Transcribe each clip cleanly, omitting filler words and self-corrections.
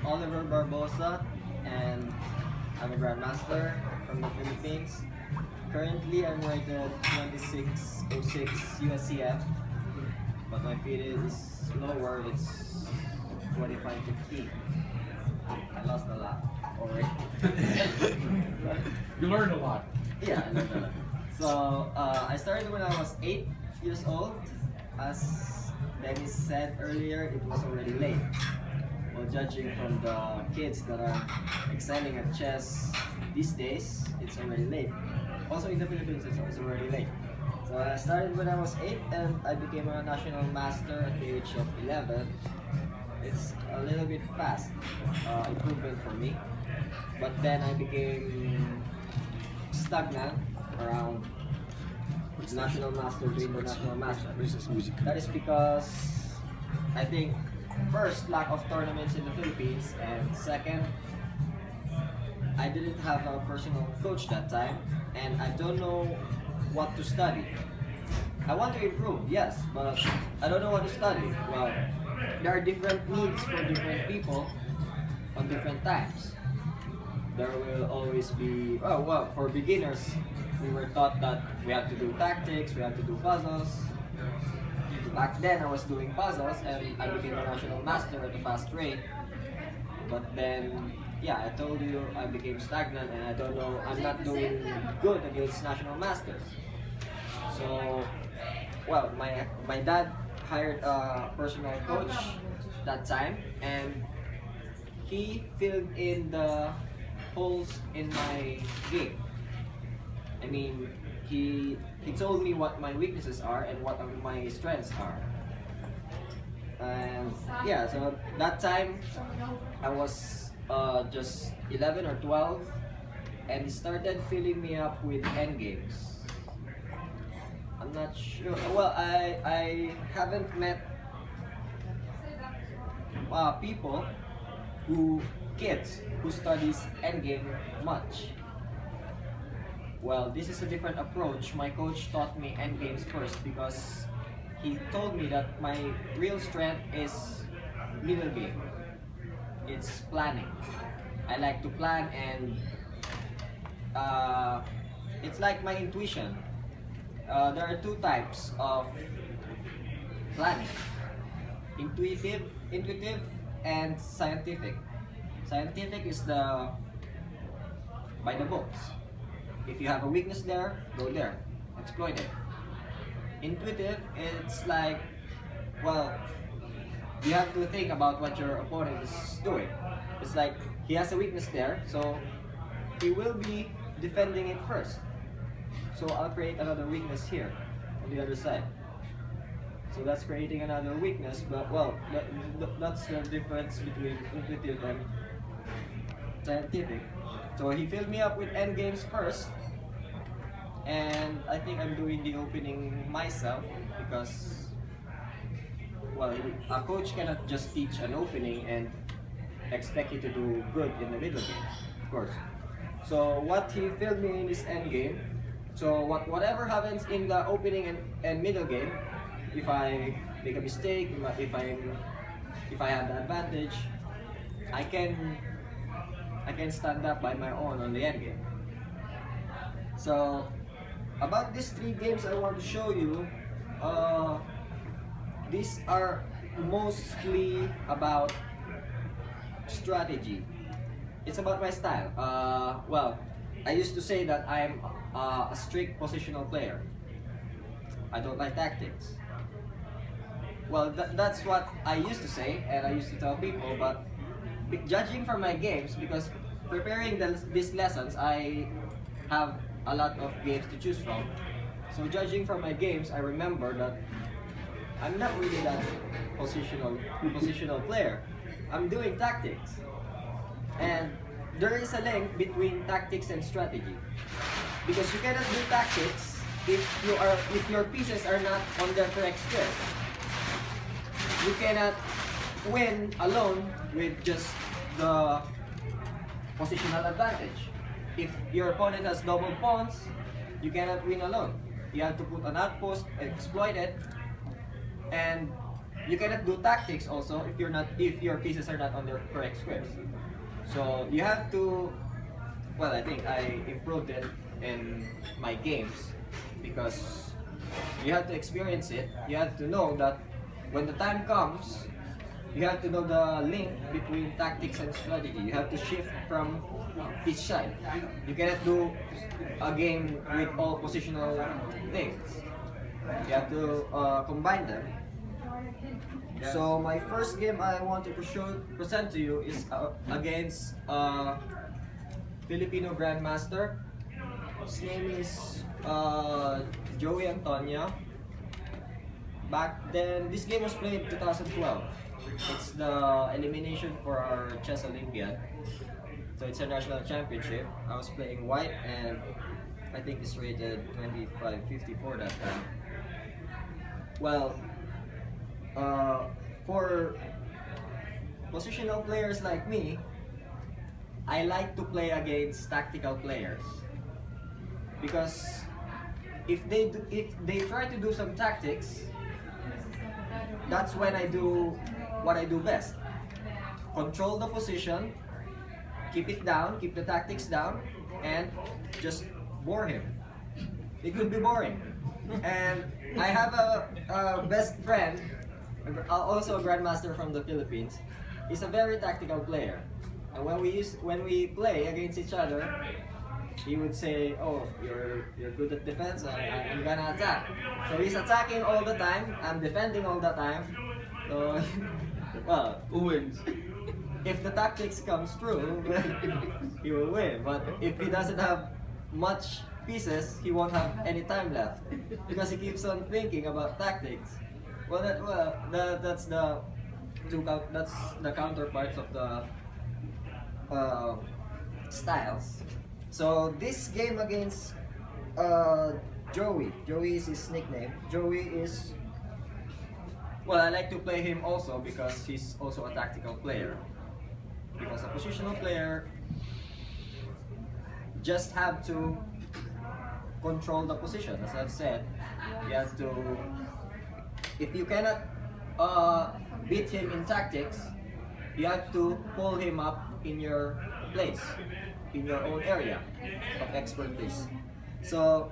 Oliver Barbosa, and I'm a Grandmaster from the Philippines. Currently, I'm rated 2606 USCF, but my feet is lower, it's 2550. I lost a lot already. You learned a lot. Yeah, I learned a lot. So, I started when I was 8 years old. As Dennis said earlier, it was already late. Well, judging from the kids that are excelling at chess these days, it's already late. Also in the Philippines, it's already late. So I started when I was 8 and I became a national master at the age of 11. It's a little bit fast improvement for me. But then I became stagnant around national master to international master. That is because I think first, lack of tournaments in the Philippines, and second, I didn't have a personal coach that time, and I don't know what to study. I want to improve, yes, but I don't know what to study. Well, there are different needs for different people on different times. There will always be, oh well, for beginners, we were taught that we have to do tactics, we have to do puzzles. Back then, I was doing puzzles and I became a national master at a fast rate. But then, yeah, I told you I became stagnant and I don't know, I'm not doing good against national masters. So, well, my dad hired a personal coach that time and he filled in the holes in my game. I mean, he told me what my weaknesses are and what my strengths are. And yeah, so that time I was just 11 or 12 and he started filling me up with endgames. I'm not sure. Well, I haven't met people kids who studies endgame much. Well, this is a different approach. My coach taught me endgames first because he told me that my real strength is middle game. It's planning. I like to plan and it's like my intuition. There are two types of planning. Intuitive and scientific. Scientific is the by the books. If you have a weakness there, go there, exploit it. Intuitive, it's like, well, you have to think about what your opponent is doing. It's like, he has a weakness there, so he will be defending it first. So I'll create another weakness here, on the other side. So that's creating another weakness, but well, that's the difference between intuitive and scientific. So he filled me up with endgames first, and I think I'm doing the opening myself because, well, a coach cannot just teach an opening and expect you to do good in the middle game, of course. So what he filled me in is endgame. So whatever happens in the opening and middle game, if I make a mistake, if I have the advantage, I can stand up by my own on the end game. So about these three games I want to show you, these are mostly about strategy. It's about my style. Well, I used to say that I'm a strict positional player. I don't like tactics. Well, that's what I used to say and I used to tell people, but judging from my games, because preparing these lessons, I have a lot of games to choose from. So judging from my games, I remember that I'm not really that positional player. I'm doing tactics. And there is a link between tactics and strategy. Because you cannot do tactics if your pieces are not on their correct square. You cannot win alone with just the positional advantage. If your opponent has double pawns, you cannot win alone. You have to put an outpost, exploit it, and you cannot do tactics also if your pieces are not on their correct squares. So you have to, well, I think I improved it in my games because you have to experience it. You have to know that when the time comes, you have to know the link between tactics and strategy. You have to shift from each side. You cannot do a game with all positional things. You have to combine them. So my first game I want to present to you is against Filipino Grandmaster. His name is Joey Antonio. Back then, this game was played in 2012. It's the elimination for our chess Olympiad. So it's a national championship. I was playing white and I think it's rated 2554 that time. Well, for positional players like me, I like to play against tactical players because if they try to do some tactics, that's when I do what I do best. Control the position, keep it down, keep the tactics down, and just bore him. It could be boring. And I have a best friend, also a grandmaster from the Philippines. He's a very tactical player. And when we play against each other, he would say, "Oh, you're good at defense. I'm gonna attack." So he's attacking all the time. I'm defending all the time. So, well, Who wins? if the tactics comes through, he will win. But if he doesn't have much pieces, he won't have any time left because he keeps on thinking about tactics. That's the that's the counterparts of the styles. So this game against Joey is his nickname. Joey is, well, I like to play him also because he's also a tactical player. Because a positional player just have to control the position. As I've said, you have to, if you cannot beat him in tactics, you have to pull him up in your place, in your own area of expertise. So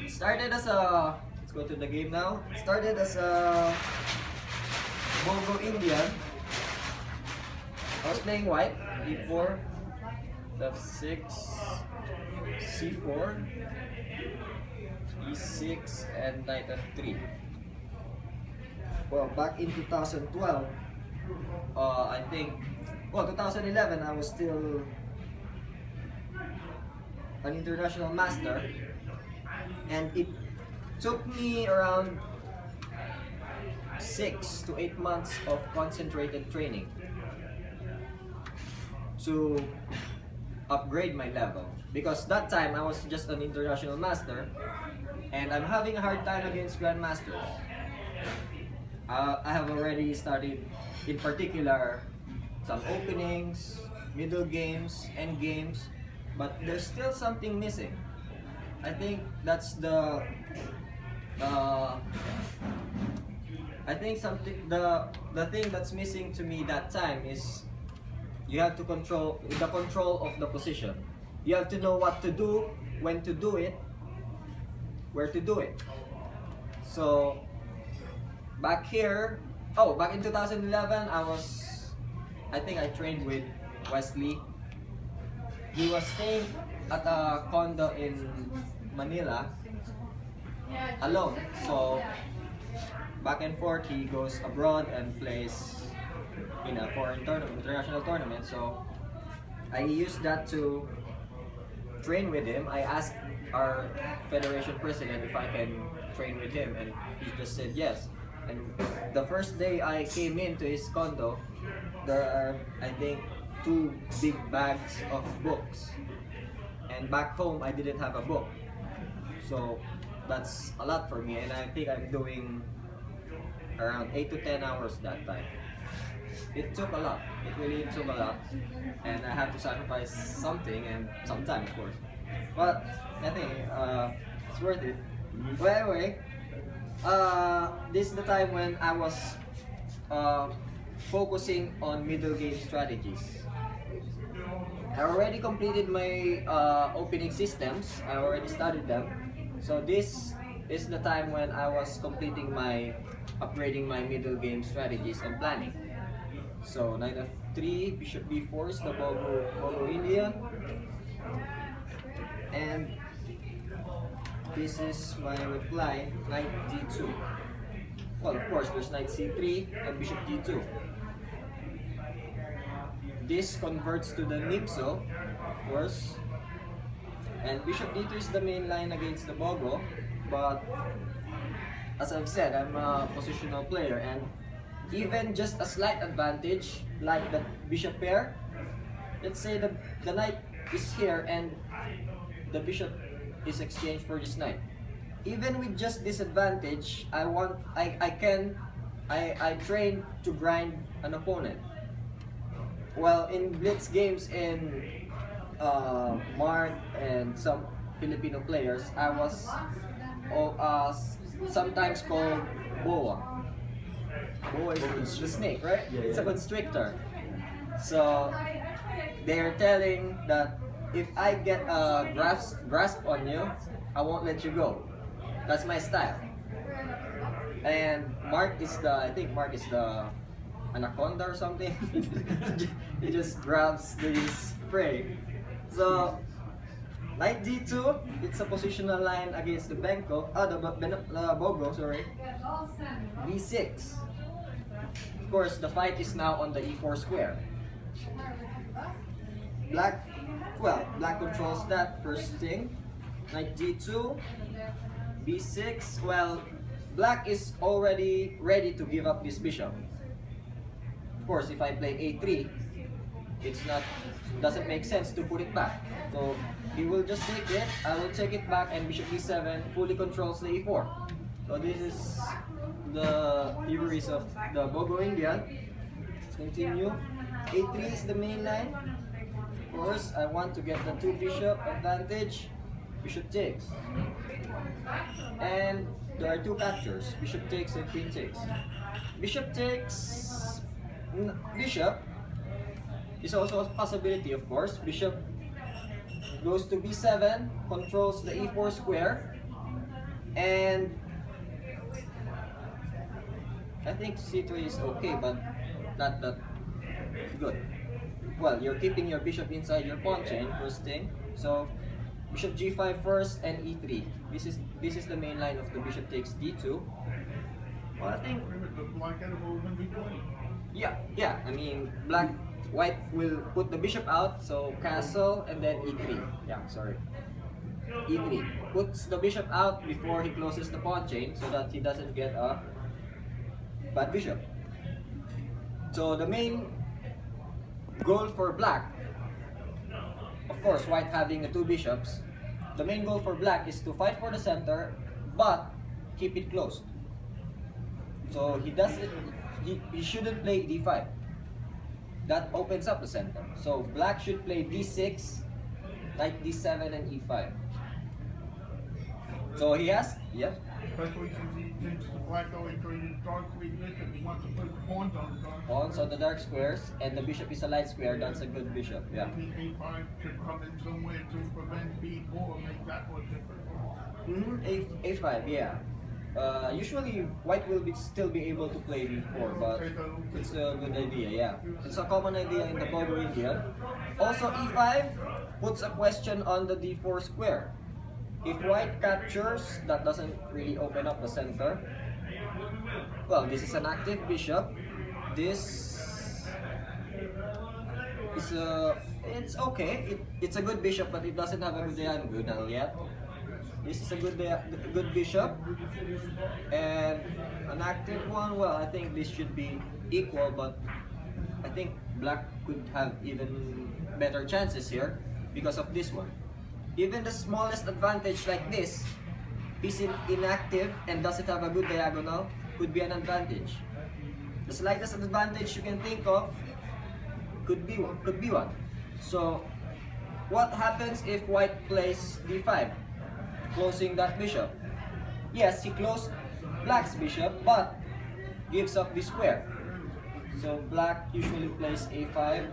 it started as a, let's go to the game now. It started as a Bongo Indian. I was playing white, e4, f6, c4, e6, and knight f3. Well, back in 2012, I think, well, 2011, I was still an international master, and it took me around 6 to 8 months of concentrated training to upgrade my level, because that time I was just an international master and I'm having a hard time against grandmasters. I have already started, in particular, some openings, middle games, end games, but there's still something missing. I think that's the the thing that's missing to me that time is you have to control of the position. You have to know what to do, when to do it, where to do it. So back here, back in 2011, I think I trained with Wesley. He was staying at a condo in Manila alone. So back and forth, he goes abroad and plays in a foreign tournament, international tournament. So I used that to train with him. I asked our federation president if I can train with him, and he just said yes. And the first day I came into his condo, there are, I think, 2 big bags of books. And back home, I didn't have a book. So that's a lot for me, and I think I'm doing around 8 to 10 hours that time. It took a lot. It really took a lot. And I had to sacrifice something and some time, of course. But I think it's worth it. But anyway, This is the time when I was uh, focusing on middle game strategies. I already completed my opening systems. I already studied them. So this is the time when I was completing my upgrading my middle game strategies and planning. So knight f3, bishop b4 is the Bogo Indian, and this is my reply, knight d2. Well, of course, there's knight c3 and bishop d2. This converts to the nipso, of course, and bishop d2 is the main line against the Bogo, but as I've said, I'm a positional player, and even just a slight advantage like the bishop pair, let's say the knight is here and the bishop is exchanged for this knight. Even with just this advantage, I train to grind an opponent. Well, in blitz games in Mark and some Filipino players, I was sometimes called Boa. Boa is the snake, right? Yeah, It's a yeah. constrictor. So they're telling that if I get a grasp on you, I won't let you go. That's my style. And I think Mark is the anaconda or something. He just grabs this prey. So knight d2, it's a positional line against the Bogo, sorry. b6. Of course, the fight is now on the e4 square. Black controls that first thing. Knight d2, b6. Well, black is already ready to give up this bishop. Of course, if I play a3, doesn't make sense to put it back. So he will just take it. I will take it back, and bishop b7 fully controls the e4. So this is the theories of the Bogo Indian. Let's continue. a3 is the main line. Of course, I want to get the two bishop advantage. Bishop takes. And there are two captures. Bishop takes and queen takes. Bishop takes. Bishop is also a possibility, of course. Bishop goes to b7, controls the e4 square. And I think c3 is okay, but not that good. Well, you're keeping your bishop inside your pawn chain, first thing. So bishop g5 first and e3. This is the main line of the bishop takes d2. Well, I think yeah. I mean, white will put the bishop out, so castle and then e3. Yeah, sorry. e3 puts the bishop out before he closes the pawn chain so that he doesn't get a bad bishop. So the main goal for black, of course, white having the two bishops, the main goal for black is to fight for the center but keep it closed. So he shouldn't play d5. That opens up the center. So black should play d6, knight d7 and e5. So he has, yes. Especially since he thinks the black always created dark weakness and he wants to put pawns on the dark. Pawns on the dark squares, and the bishop is a light square. That's a good bishop. Yeah. Maybe a5 could come in somewhere to prevent b4, make that more difficult. A5, yeah. Usually white will still be able to play b4, but it's a good idea, yeah. It's a common idea in the Bogo Indian. Also, e5 puts a question on the d4 square. If white captures, that doesn't really open up the center. Well, this is an active bishop. This is it's okay. It's a good bishop, but it doesn't have a good diagonal yet. This is a good bishop, and an active one. Well, I think this should be equal, but I think black could have even better chances here because of this one. Even the smallest advantage like this, piece inactive and doesn't have a good diagonal, could be an advantage. The slightest advantage you can think of could be one. So, what happens if white plays d5, closing that bishop? Yes, he closed black's bishop, but gives up the square. So black usually plays a5,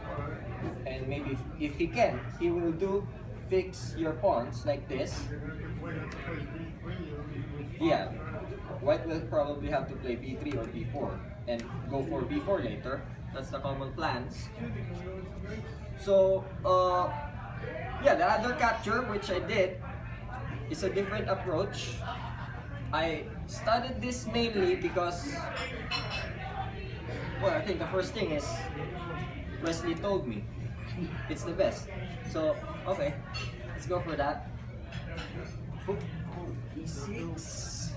and maybe if he can, he will do fix your pawns like this. Yeah, white will probably have to play b3 or b4 and go for b4 later. That's the common plans. So yeah, the other capture which I did is a different approach. I studied this mainly because, well, I think the first thing is Wesley told me it's the best. So okay, let's go for that. E6.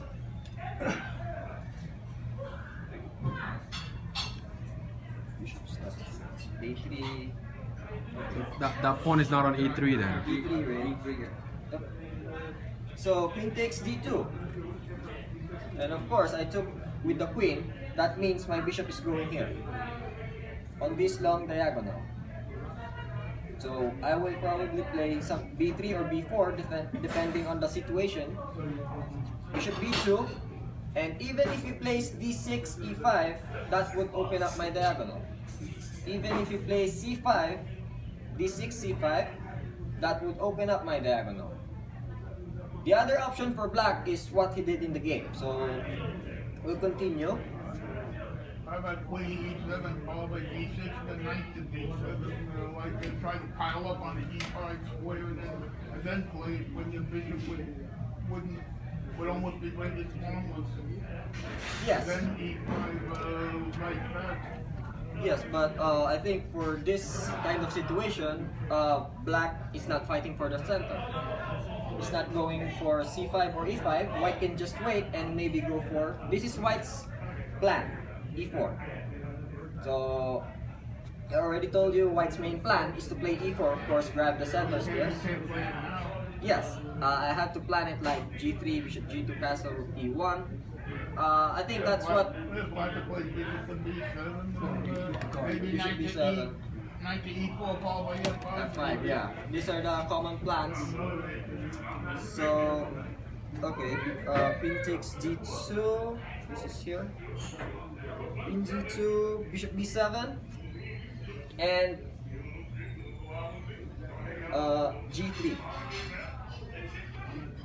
A3. That pawn is not on a3 then. E3 ready. Yep. So queen takes d2. And of course I took with the queen. That means my bishop is going here on this long diagonal. So I will probably play some b3 or b4 depending on the situation. Bishop b2, and even if he plays d6, e5, that would open up my diagonal. Even if he plays c5, d6, c5, that would open up my diagonal. The other option for black is what he did in the game. So we'll continue. I've had queen e7 followed by d6, then knight to d7. Like they try to pile up on the e5 square, and then play it when the bishop would almost be playing its pawnless. Yes. Then e5 like that. Yes, but I think for this kind of situation, black is not fighting for the center. He's not going for c5 or e5. White can just wait and maybe go for... This is white's plan, e4. So, I already told you white's main plan is to play e4, of course, grab the center squares. Yes, I had to plan it like g3, bishop g2, castle, e1. I think that's what... Maybe Bishop b7. Knight to e4 followed by f5. F5, yeah. These are the common plans. So, okay, queen takes d2. This is here. Queen g2, bishop b7, and g3.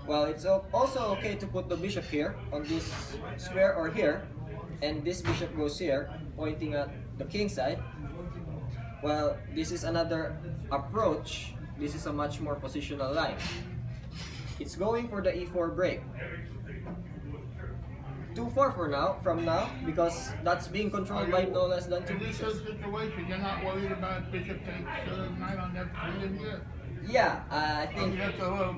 Well, it's also okay to put the bishop here on this square or here, and this bishop goes here, pointing at the king side. Well, this is another approach. This is a much more positional line. It's going for the e4 break. 2-4 for now, from now, because that's being controlled by no less than 2 In this pieces. situation, you're not worried about bishop takes knight on f3 in here. Yeah, I think... Yeah, so,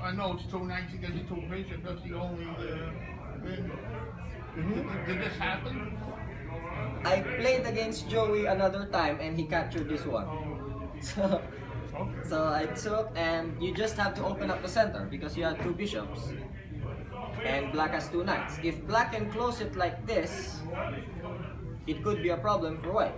I know it's 2 knights against 2 bishops, that's the only thing. Did this happen? I played against Joey another time and he captured this one. So I took, and you just have to open up the center because you have 2 bishops. And black has 2 knights. If black can close it like this, it could be a problem for white.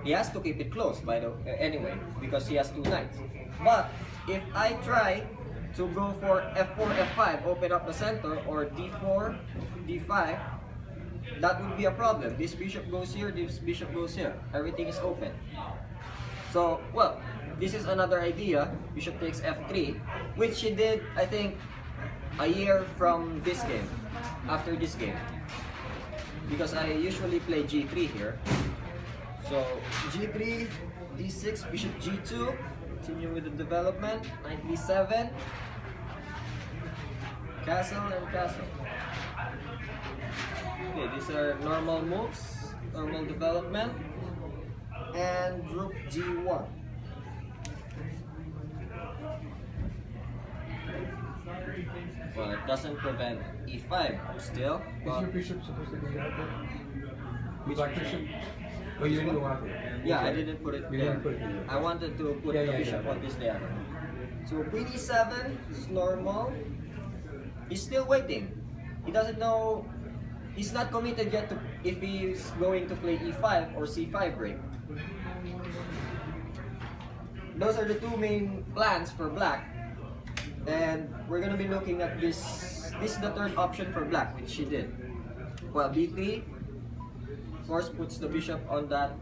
He has to keep it close anyway, because he has 2 knights. But if I try to go for f4, f5, open up the center, or d4, d5, that would be a problem. This bishop goes here, this bishop goes here. Everything is open. So, well, this is another idea. Bishop takes f3, which he did, I think, a year from this game, after this game. Because I usually play g3 here. So, g3, d6, bishop g2, continue with the development, knight b7, castle and castle. Okay, these are normal moves, normal development, and rook g1. But it doesn't prevent e5 still. Is your bishop supposed to be out there? Which Black bishop? Oh, you didn't want it. Yeah, I didn't put it You there. didn't put it there. I wanted to put the bishop on this there. So queen e7 is normal. He's still waiting. He doesn't know. He's not committed yet to if he's going to play e5 or c5 break. Those are the 2 main plans for black. And we're gonna be looking at this. This is the third option for black, which she did. Well, b3, of course, puts the bishop on that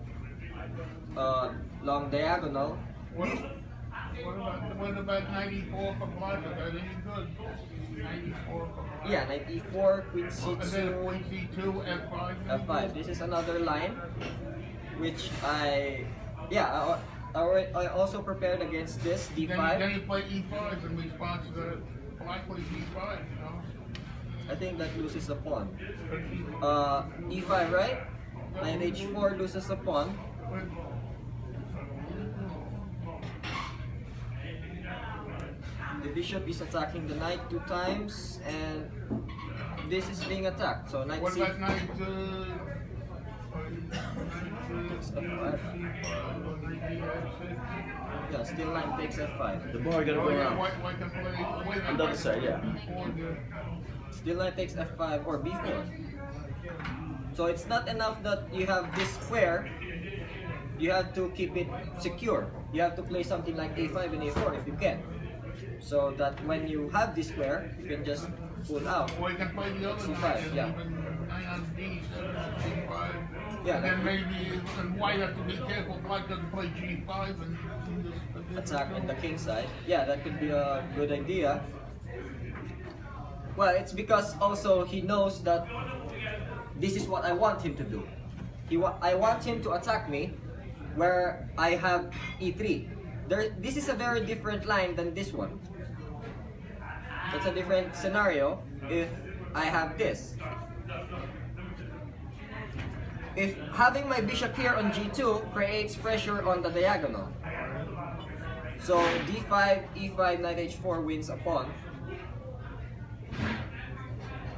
long diagonal. What, what about 94 for black? Is that any good? 94 for black. Yeah, knight e4, queen And then c2, queen c2, f5. f5. This is another line, which I also prepared against this d5. Then you play e5 in response to black plays e5, you know? I think that loses a pawn. E5, right? Knight h4 loses a pawn. The bishop is attacking the knight 2 times, and this is being attacked. So knight What c. about knight f5. Yeah, still knight takes f5. The boy gotta go around. On the other side, yeah. Still knight takes f5 or b4. So it's not enough that you have this square. You have to keep it secure. You have to play something like a5 and a4 if you can. So that when you have this square, you can just pull out. Or you can play the other C5, knight, yeah. even knight on d, c5. Yeah, And then maybe and white have to be careful. Black doesn't play g5 and Attack on the king side. Yeah, that could be a good idea. Well, it's because also he knows that this is what I want him to do. I want him to attack me where I have e3. This is a very different line than this one. It's a different scenario if I have this. If having my bishop here on g2 creates pressure on the diagonal. So d5, e5, knight h4 wins a pawn.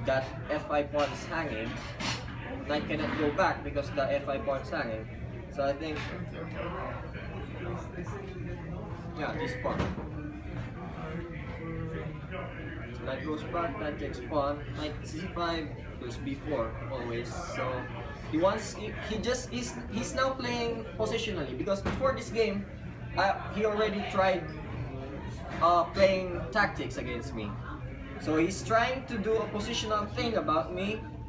That f5 pawn is hanging. Knight cannot go back because the f5 pawn is hanging. So I think, yeah, this pawn. So knight goes back, knight takes pawn, knight c5 goes b4 always. So he's now playing positionally because before this game, he already tried playing tactics against me. So he's trying to do a positional thing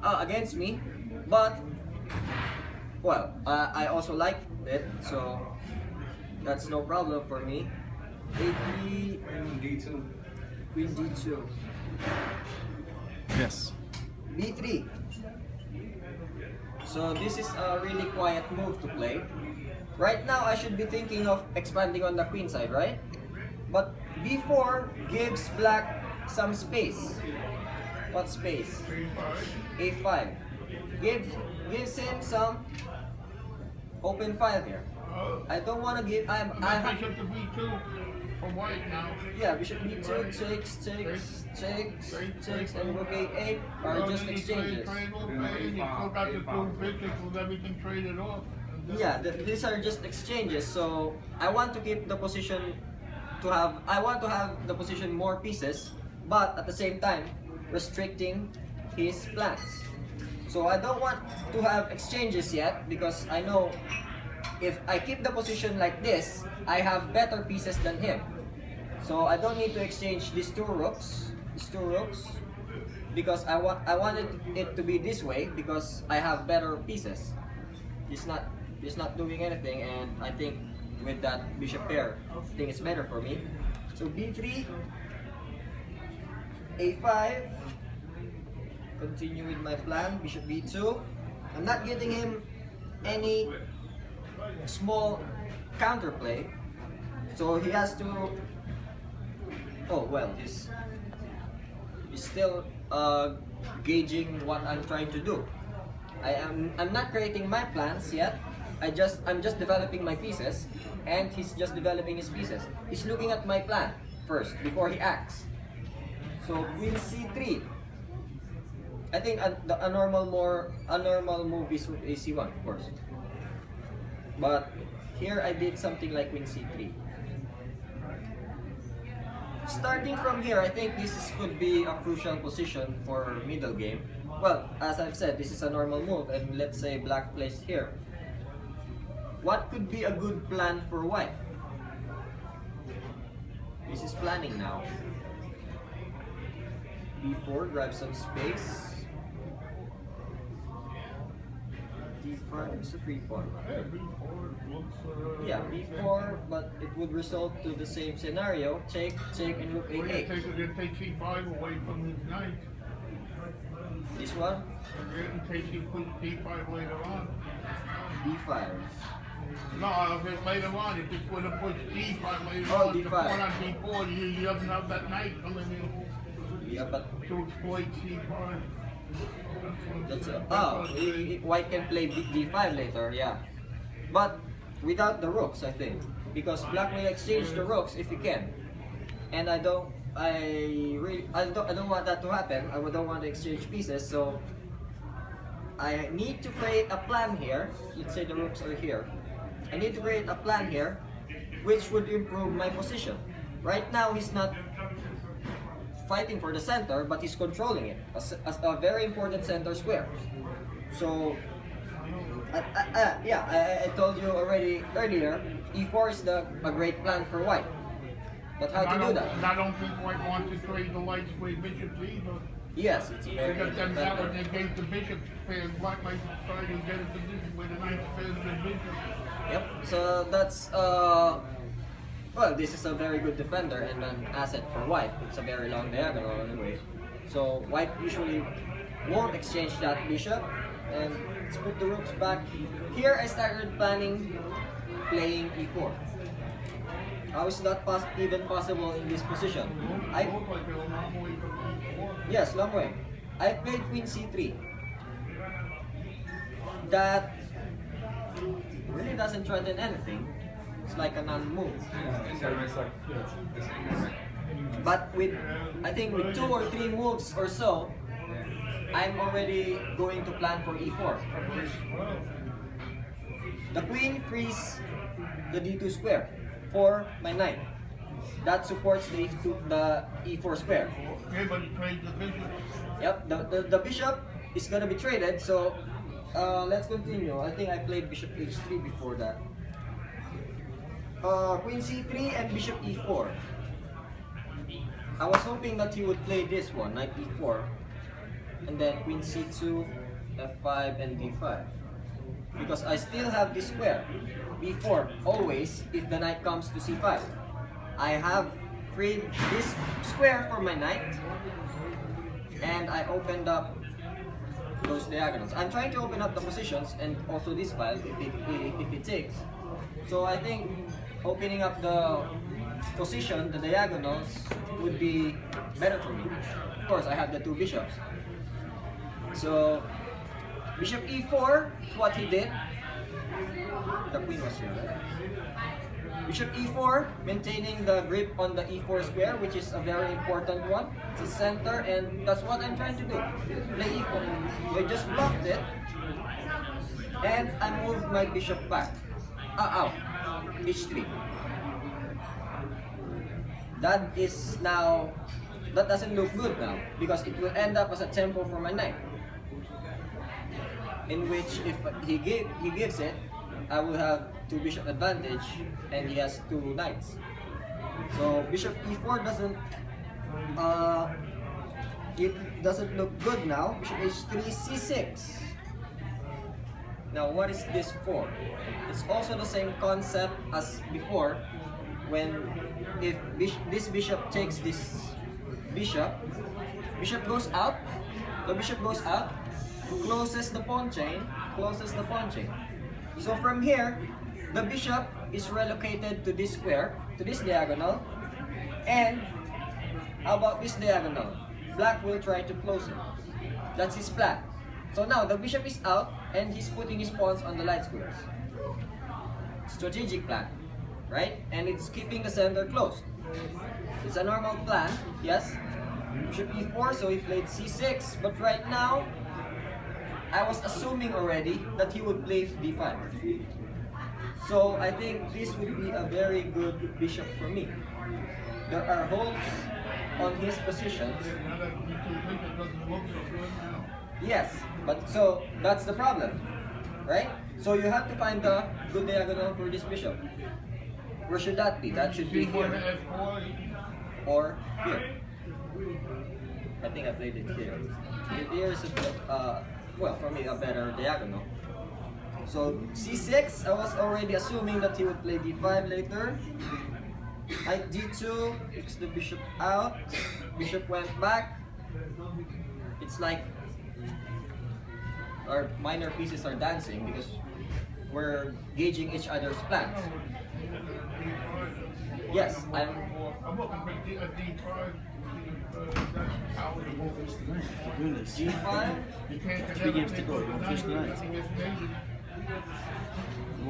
against me, but well, I also like it, so that's no problem for me. A3, D2. queen d2, Yes. b3. So this is a really quiet move to play. Right now, I should be thinking of expanding on the queen side, right? But b4 gives black some space. What space? a5. Gives him some open file here. I don't want to give. bishop to b2 for white now. Yeah, bishop b2 takes, and rook a8 are just exchanges. You still got the two bishops with everything traded off. Yeah, these are just exchanges. So I want to keep the position I want to have the position more pieces, but at the same time restricting his plans. So I don't want to have exchanges yet because I know if I keep the position like this, I have better pieces than him. So I don't need to exchange these two rooks, because I wanted it to be this way because I have better pieces. He's not doing anything, and I think with that bishop pair, I think it's better for me. So b3, a5, continue with my plan, bishop b2. I'm not getting him any small counterplay, so he has to. Oh well, he's still gauging what I'm trying to do. I'm not creating my plans yet. I'm just developing my pieces, and he's just developing his pieces. He's looking at my plan first before he acts. So queen c3. I think a normal move is rook ac1, of course. But here I did something like queen c3. Starting from here, I think could be a crucial position for middle game. Well, as I've said, this is a normal move, and let's say black plays here. What could be a good plan for white? This is planning now. B4, grab some space. D5 is a free pawn. Yeah, B4 looks. Yeah, B4, but it would result to the same scenario. Take, and rook Well, A8. you take C5 away from his knight. This one, In case he puts D5 later on. D5. No, if it's later on, if it's going to push D5 later Oh, on, the D5. pawn on D4, you doesn't have that knight coming in Yeah, but to exploit C5. White can play D5 later, yeah. But without the rooks, I think. Because black will exchange the rooks if he can. And I don't want that to happen. I don't want to exchange pieces, so I need to create a plan here. Let's say the rooks are here. I need to create a plan here which would improve my position. Right now he's not fighting for the center, but he's controlling it as a very important center square. So I told you already earlier, E4 is a great plan for white. But how to do that? I don't think white wants to trade the light square bishops either. Yes, it's a very Because good then that would defender. negate the bishop pair. Black might try to get a position where the knight pairs the bishop. Yep. So that's well, this is a very good defender and an asset for white. It's a very long diagonal anyway. So white usually won't exchange that bishop, and let's put the rooks back. Here I started planning playing E4. How is that even possible in this position? It looks like it'll not wait for E4. Yes, long way. I played Queen C3. That really doesn't threaten anything. It's like a non-move. But with, I think with 2 or 3 moves or so, I'm already going to plan for E4. The queen frees the D2 square for my knight. That supports the E4 square. Okay, but he trades the bishop. Yep, the bishop is gonna be traded, so let's continue. I think I played bishop H3 before that. Queen C3 and bishop E4. I was hoping that he would play this one, knight E4, and then queen C2, F5, and D5. Because I still have this square, B4, always, if the knight comes to C5. I have freed this square for my knight, and I opened up those diagonals. I'm trying to open up the positions and also this file if it takes. So I think opening up the position, the diagonals, would be better for me. Of course, I have the 2 bishops. So bishop E4 is what he did. The queen was here, right? Bishop E4, maintaining the grip on the E4 square, which is a very important one. It's a center, and that's what I'm trying to do. Play E4. I just blocked it, and I moved my bishop back. Out. H3. That doesn't look good now, because it will end up as a tempo for my knight. In which, if he gives it, I will have 2 bishop advantage, and he has 2 knights. So bishop E4 doesn't look good now. Bishop H3, C6. Now what is this for? It's also the same concept as before, when if this bishop takes this bishop goes out, the bishop goes out, closes the pawn chain. So from here, the bishop is relocated to this square, to this diagonal, and how about this diagonal? Black will try to close it. That's his plan. So now the bishop is out, and he's putting his pawns on the light squares. Strategic plan, right? And it's keeping the center closed. It's a normal plan, yes. Bishop E4, so he played C6, but right now, I was assuming already that he would play D5. So I think this would be a very good bishop for me. There are holes on his positions. Now that D2 bishop doesn't look so good now. Yes, but so that's the problem, right? So you have to find the good diagonal for this bishop. Where should that be? That should be C4 here to F4. or here. I think I played it here. Here is a bit, well, for me, a better diagonal. So c6, I was already assuming that he would play d5 later. Knight d2, kicks the bishop out. Bishop went back. It's like our minor pieces are dancing because we're gauging each other's plans. Yes, I'm I'm looking for a D5. That's palatable. Goodness. g5. You can't 3 games to go. You want to finish the night.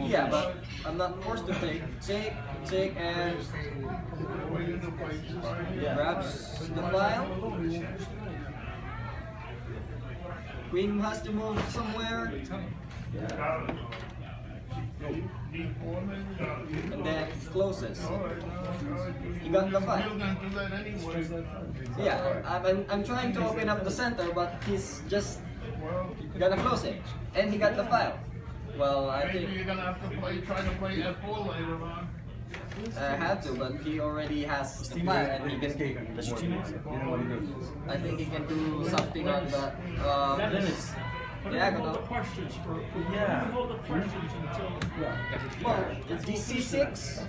Yeah, but I'm not forced to take, and grabs the file. Queen has to move somewhere, and then closes. You got the file. Yeah, I'm trying to open up the center, but he's just gonna close it, and he got the file. Well, I Maybe think you're gonna have to try to play F4 later on. I have to, but he already has the file, and he can. That's your teammates? I think he can do something on the Dennis. diagonal. Questions for Yeah. hold the questions until. Well, it's DC6.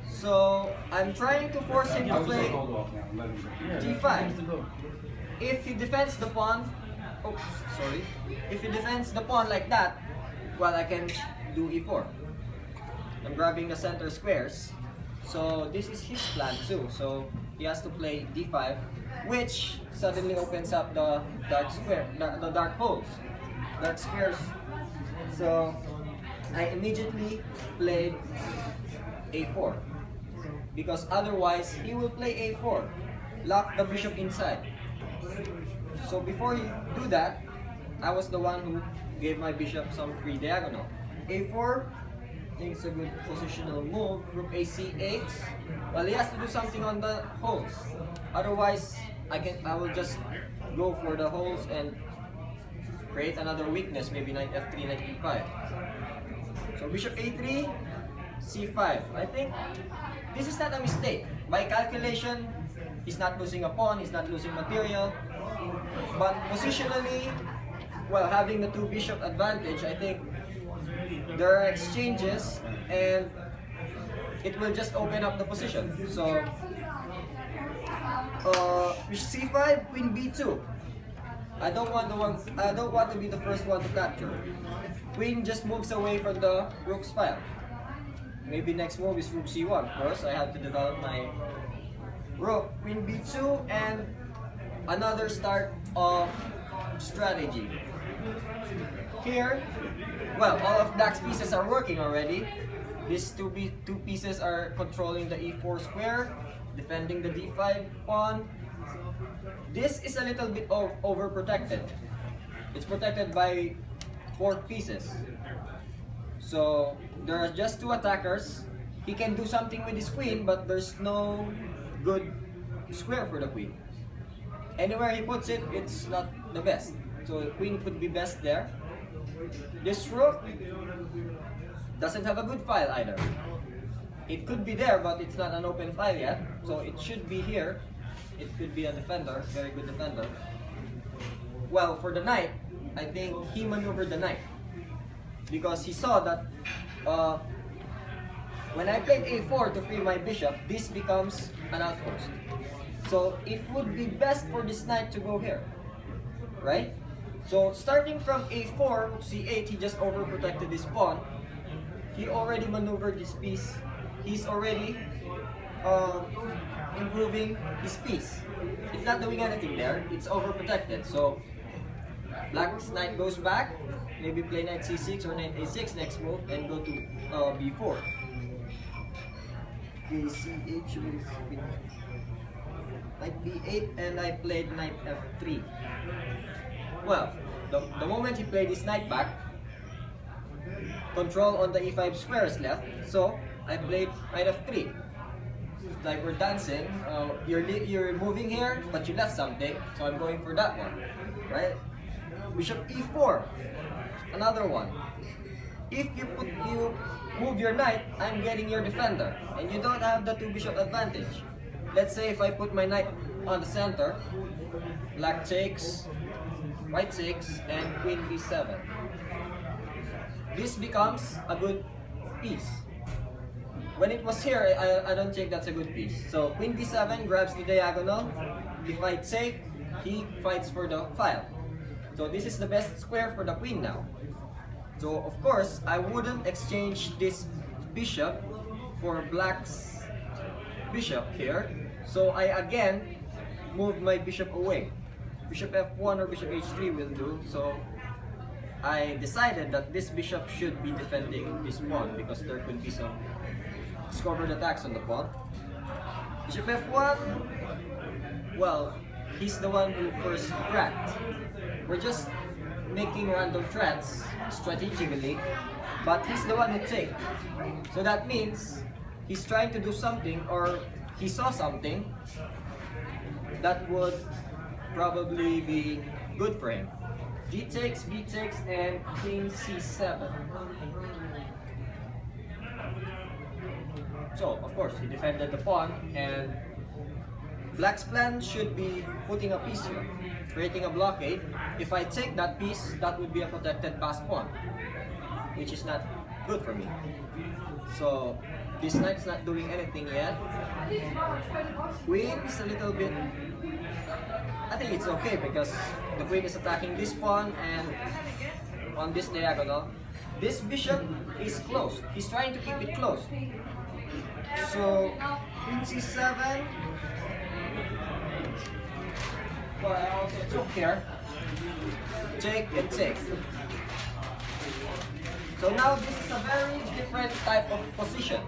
So I'm trying to force him to play D5. If he defends the pawn, oh sorry. If he defends the pawn like that, well, I can do E4. I'm grabbing the center squares. So this is his plan too. So he has to play D5, which suddenly opens up the dark square, the dark holes, dark squares. So I immediately played A4 because otherwise he will play A4, lock the bishop inside. So before he do that, I was the one who gave my bishop some free diagonal. A4, I think it's a good positional move. Rook AC8. Well, he has to do something on the holes. Otherwise, I will just go for the holes and create another weakness. Maybe knight F3, knight E5. So bishop A3, C5. I think this is not a mistake. By calculation, he's not losing a pawn. He's not losing material. But positionally, well, having the two bishop advantage, I think there are exchanges and it will just open up the position. So c5, queen b2. I don't want to be the first one to capture. Queen just moves away from the rook's file. Maybe next move is rook c1. Of course, I have to develop my rook. Queen b2 and another start of strategy. Here, well, all of Dak's pieces are working already. These two pieces are controlling the e4 square, defending the d5 pawn. This is a little bit overprotected. It's protected by 4 pieces. So there are just 2 attackers. He can do something with his queen, but there's no good square for the queen. Anywhere he puts it, it's not the best. So the queen could be best there. This rook doesn't have a good file either. It could be there, but it's not an open file yet. So it should be here. It could be a defender, very good defender. Well, for the knight, I think he maneuvered the knight because he saw that when I played a4 to free my bishop, this becomes an outpost. So it would be best for this knight to go here, right? So starting from a4 to c8, he just overprotected his pawn. He already maneuvered this piece. He's already improving his piece. It's not doing anything there. It's overprotected. So Black's knight goes back. Maybe play knight c6 or knight a6 next move and go to b4. Okay, c8 knight b8 and I played knight f3. Well, the moment he played his knight back, control on the e5 square is left, so I played knight f3. Like we're dancing, you're moving here, but you left something, so I'm going for that one, right? Bishop e4, another one. If you move your knight, I'm getting your defender, and you don't have the 2 bishop advantage. Let's say if I put my knight on the center, black takes, white takes, and queen b7. This becomes a good piece. When it was here, I don't think that's a good piece. So queen b7 grabs the diagonal. If I take, he fights for the file. So this is the best square for the queen now. So of course, I wouldn't exchange this bishop for black's bishop here. So I again move my bishop away. Bishop f1 or bishop h3 will do. So I decided that this bishop should be defending this pawn because there could be some discovered attacks on the pawn. Bishop f1, well, he's the one who first cracked. We're just making random threats strategically, but he's the one who takes. So that means he's trying to do something, or he saw something that would probably be good for him. D takes, B takes, and king c7. So, of course, he defended the pawn, and black's plan should be putting a piece here, creating a blockade. If I take that piece, that would be a protected pass pawn, which is not good for me. So, this knight's not doing anything yet. Queen is a little bit... I think it's okay because the queen is attacking this pawn, and on this diagonal, this bishop is closed. He's trying to keep it closed. So, queen c7. Well, I also took here. Take and take. So now this is a very different type of position.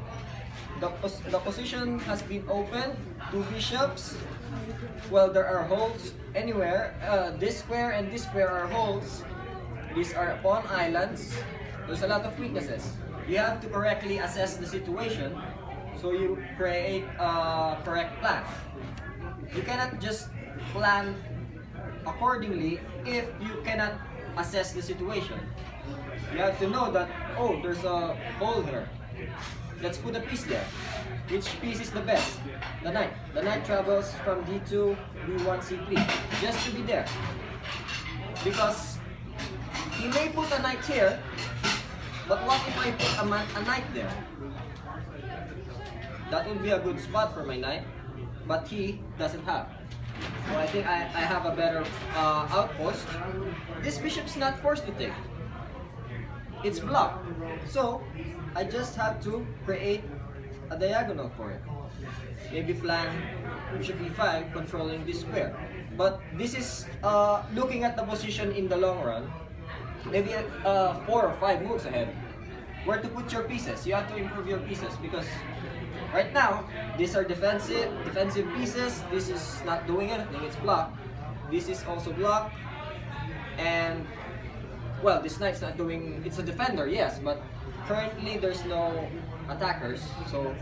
The position has been opened, two bishops. Well, there are holes anywhere. This square and this square are holes. These are pawn islands. There's a lot of weaknesses. You have to correctly assess the situation so you create a correct plan. You cannot just plan accordingly if you cannot assess the situation. You have to know that, oh, there's a hole here. Let's put a piece there. Which piece is the best? The knight. The knight travels from d2, b1, c3, just to be there. Because he may put a knight here, but what if I put a knight there? That would be a good spot for my knight, but he doesn't have. So I think I have a better outpost. This bishop's not forced to take. It's blocked. So I just have to create a diagonal for it. Maybe plan bishop e5 controlling this square. But this is looking at the position in the long run. Maybe 4 or 5 moves ahead. Where to put your pieces. You have to improve your pieces because right now these are defensive pieces. This is not doing anything. It's blocked. This is also blocked. And well, this knight's not doing. It's a defender, yes, but currently there's no attackers. So,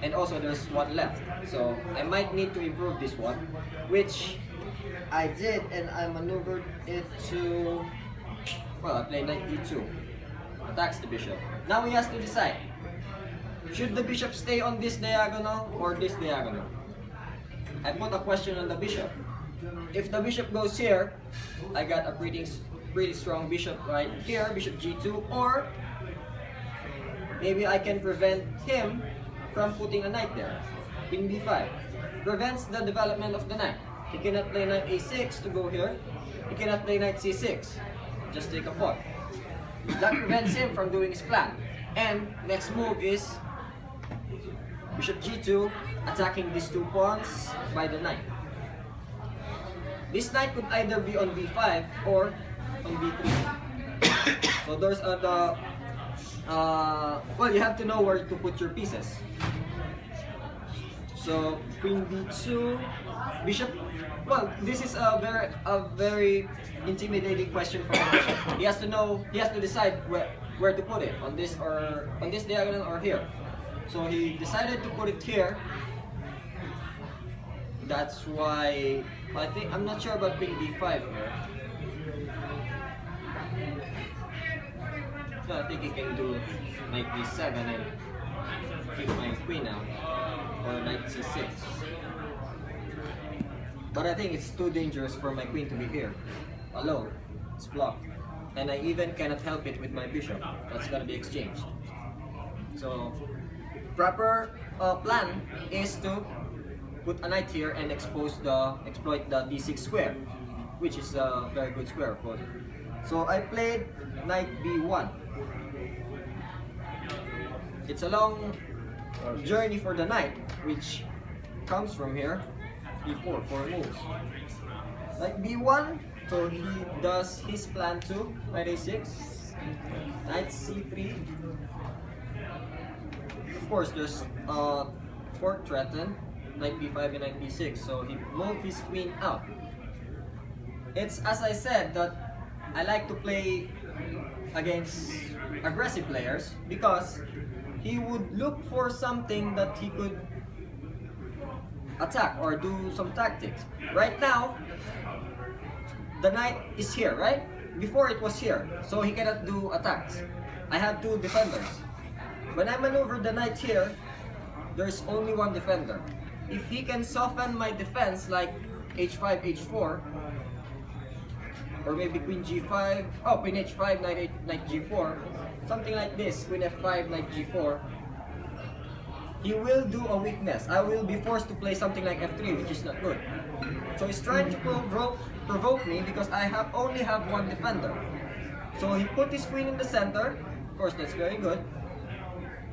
and also there's one left. So I might need to improve this one, which I did, and I maneuvered it to. Well, I play knight d2. Attacks the bishop. Now he has to decide. Should the bishop stay on this diagonal or this diagonal? I put a question on the bishop. If the bishop goes here, I got a pretty strong bishop right here, bishop g2, or maybe I can prevent him from putting a knight there. Queen b5 prevents the development of the knight. He cannot play knight a6 to go here. He cannot play knight c6. Just take a pawn. That prevents him from doing his plan. And next move is bishop g2, attacking these two pawns by the knight. This knight could either be on b5 or on b3. So those are the well, you have to know where to put your pieces. So queen b2, bishop. Well, this is a very intimidating question for the bishop. He has to know. He has to decide where to put it, on this diagonal or here. So he decided to put it here. That's why I'm not sure about queen b5 here. So I think he can do knight b7 and keep my queen out, or knight c6. But I think it's too dangerous for my queen to be here alone. It's blocked. And I even cannot help it with my bishop. That's gonna be exchanged. So, proper plan is to put a knight here and exploit the d6 square, which is a very good square, of course. So I played knight b1. It's a long journey for the knight, which comes from here, b4, 4 moves. Knight b1, so he does his plan too, knight a6, knight c3. Of course, there's fork threatened, knight b5 and knight b6, so he moved his queen out. It's as I said that I like to play against aggressive players because he would look for something that he could attack or do some tactics. Right now, the knight is here, right? Before it was here, so he cannot do attacks. I have 2 defenders. When I maneuver the knight here, there's only 1 defender. If he can soften my defense like h5, h4, or maybe queen g5, oh, queen h5, knight g4, something like this, queen f5, knight g4, he will do a weakness. I will be forced to play something like f3, which is not good. So he's trying to provoke me because I only have 1 defender. So he put his queen in the center. Of course, that's very good.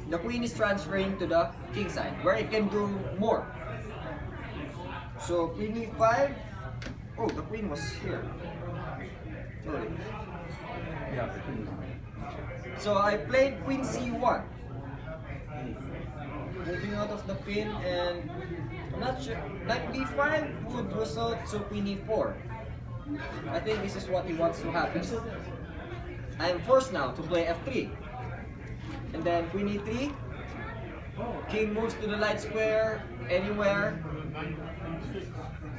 The queen is transferring to the king side, where it can do more. So queen e5. Oh, the queen was here. Sorry. Yeah, the queen. So I played queen c1. Moving out of the pin, and I'm not sure. Knight b5 would result to queen e4. I think this is what he wants to happen. I am forced now to play f3. And then queen e3. King moves to the light square anywhere.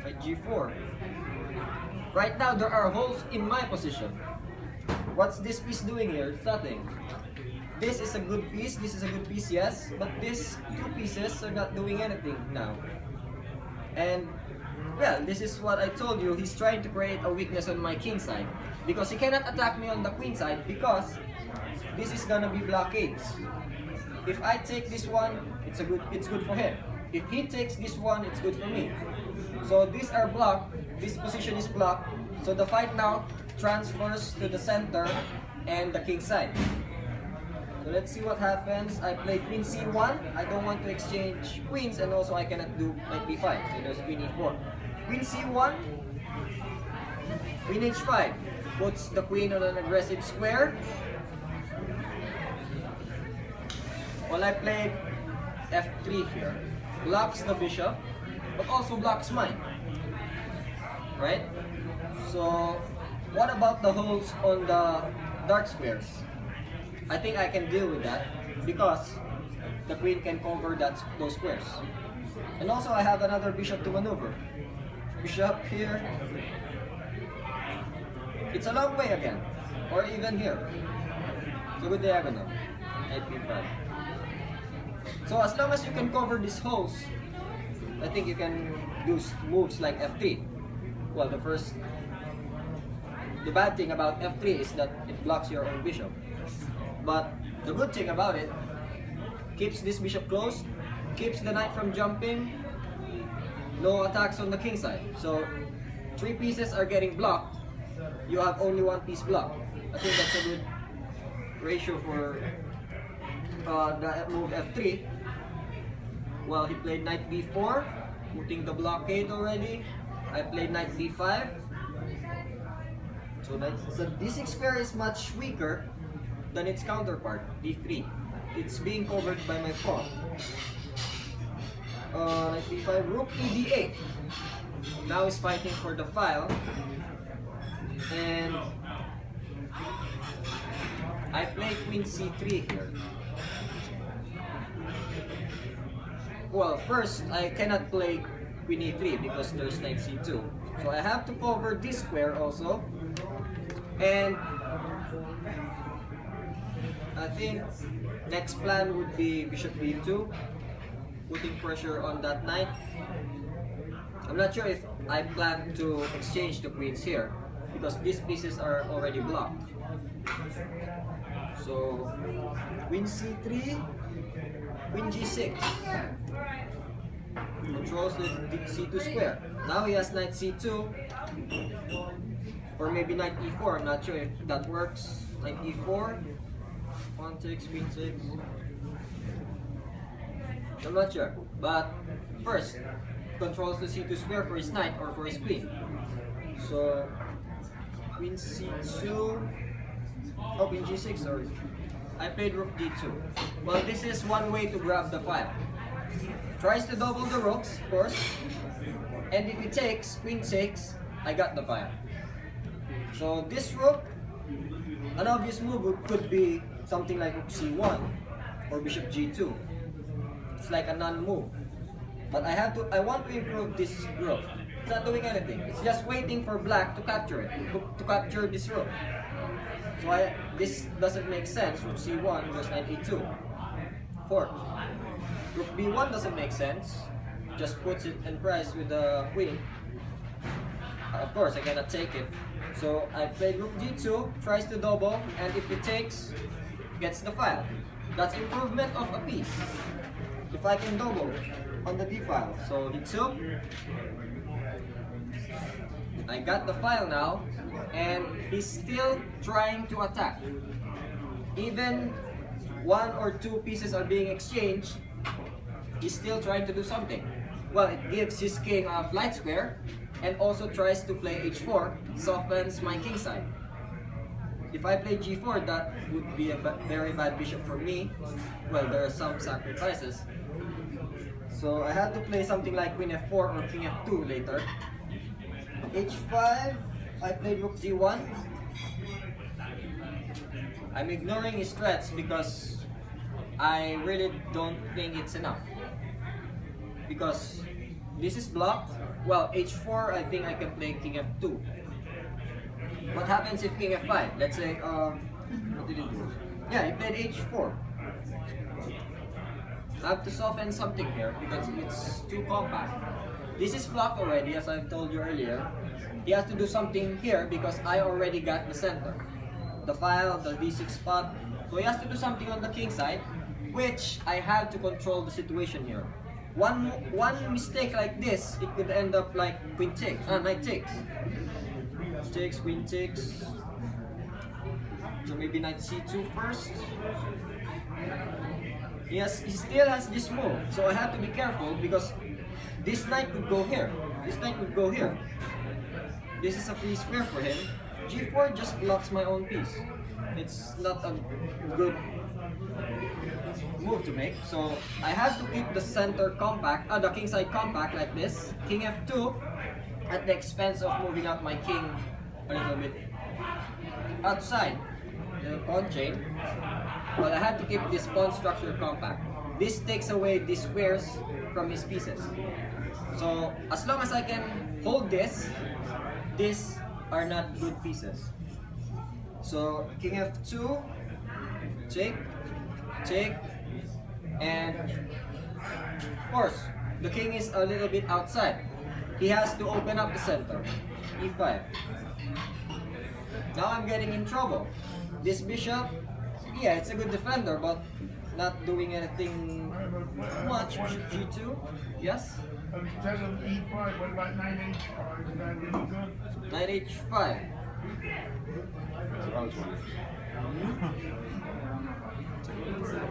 Knight g4. Right now there are holes in my position. What's this piece doing here? It's nothing. This is a good piece, this is a good piece, yes, but these 2 pieces are not doing anything now. And, well, this is what I told you, he's trying to create a weakness on my king side. Because he cannot attack me on the queen side because this is gonna be blockades. If I take this one, it's good for him. If he takes this one, it's good for me. So these are blocked, this position is blocked, so the fight now transfers to the center and the king side. So let's see what happens. I play queen c1. I don't want to exchange queens, and also I cannot do knight b5. So there's queen e4. Queen c1. Queen h5. Puts the queen on an aggressive square. Well, I played f3 here. Blocks the bishop, but also blocks mine. Right? So what about the holes on the dark squares? I think I can deal with that because the queen can cover those squares. And also I have another bishop to maneuver. Bishop here. It's a long way again. Or even here. It's a good diagonal. Knight b5. So as long as you can cover these holes, I think you can do moves like f3. Well, the bad thing about f3 is that it blocks your own bishop. But the good thing about it, keeps this bishop closed, keeps the knight from jumping, no attacks on the king side. So 3 pieces are getting blocked, you have only 1 piece blocked. I think that's a good ratio for the move f3. Well, he played knight b4, putting the blockade already. I played knight b5. So d6 square is much weaker than its counterpart, d3. It's being covered by my pawn. Knight b5, rook ed8. Now he's fighting for the file. And I play queen c3 here. Well, first, I cannot play queen e3 because there's knight c2. So I have to cover this square also. And I think next plan would be bishop b2, putting pressure on that knight. I'm not sure if I plan to exchange the queens here because these pieces are already blocked. So queen c3, queen g6. Controls the c2 square. Now he has knight c2, or maybe knight e4. I'm not sure if that works. Knight e4, pawn takes, queen takes. I'm not sure. But first, controls the c2 square for his knight or for his queen. So queen c2. Oh, queen g6. Sorry. I played rook d2. Well, this is one way to grab the file. Tries to double the rooks, of course. And if he takes, queen takes, I got the file. So this rook, an obvious move could be something like rook c1 or bishop g2. It's like a non-move. But I want to improve this rook. It's not doing anything. It's just waiting for black to capture it, to capture this rook. So this doesn't make sense. Rook c1 goes knight e2. 4. Rook b1 doesn't make sense. Just puts it in price with the queen. Of course, I cannot take it. So I played rook d2, tries to double, and if it takes, gets the file. That's improvement of a piece. If I can double on the d file. So he took. I got the file now, and he's still trying to attack. Even one or two pieces are being exchanged, he's still trying to do something. Well, it gives his king a flight square, and also tries to play h4, softens my king side. If I play g4, that would be a very bad bishop for me. Well, there are some sacrifices. So I had to play something like queen f4 or king f2 later. h5, I played rook g1. I'm ignoring his threats because I really don't think it's enough. Because this is blocked. Well, h4, I think I can play king f2. What happens if king f5? Let's say, what did he do? Yeah, he played h4. I have to soften something here because it's too compact. This is blocked already, as I've told you earlier. He has to do something here because I already got the center. The file, the d6 spot. So he has to do something on the king side, which I have to control the situation here. One mistake like this, it could end up like queen takes, knight takes. Takes, queen takes. So maybe knight c2 first. He still has this move, so I have to be careful because this knight could go here. This knight could go here. This is a free square for him. g4 just blocks my own piece. It's not a good move to make. So I have to keep the center compact, the king side compact like this. King f2 at the expense of moving up my king a little bit outside the pawn chain. But I had to keep this pawn structure compact. This takes away these squares from his pieces. So as long as I can hold this, these are not good pieces. So king f2, take, take, and of course the king is a little bit outside. He has to open up the center. e5. Now I'm getting in trouble. This bishop, yeah, it's a good defender, but not doing anything much. Bishop g2, yes. Instead of e5, what about knight h5? Is that any good? Knight h5.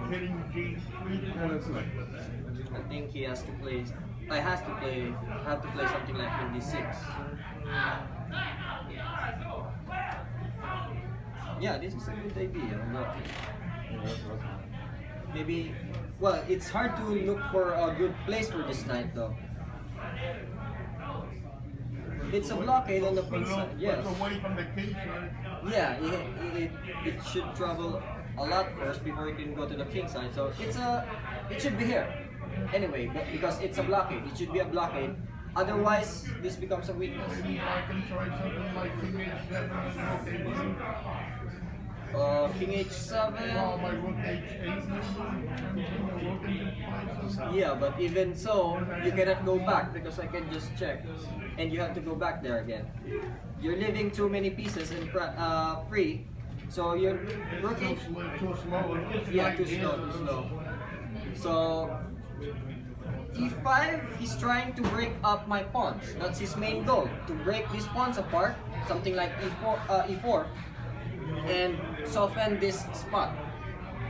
Hitting g3. I think he has to play. I have to play something like queen d6. Yeah, this is a good idea. Maybe. Well, it's hard to look for a good place for this knight, though. It's a blockade on the queen side. Yes. Away from the king side. Yeah, it should travel a lot first before it can go to the king side. So it should be here. Anyway, but because it's a blockade, it should be a blockade. Otherwise, this becomes a weakness. Maybe I can try something like king h7 and rook h8. King h7. Oh, my rook h8. Yeah, but even so, you cannot go back because I can just check, and you have to go back there again. You're leaving too many pieces and free, so you're working. Too slow. Yeah, too slow, too slow. So e5, he's trying to break up my pawns. That's his main goal, to break these pawns apart, something like e4, and soften this spot.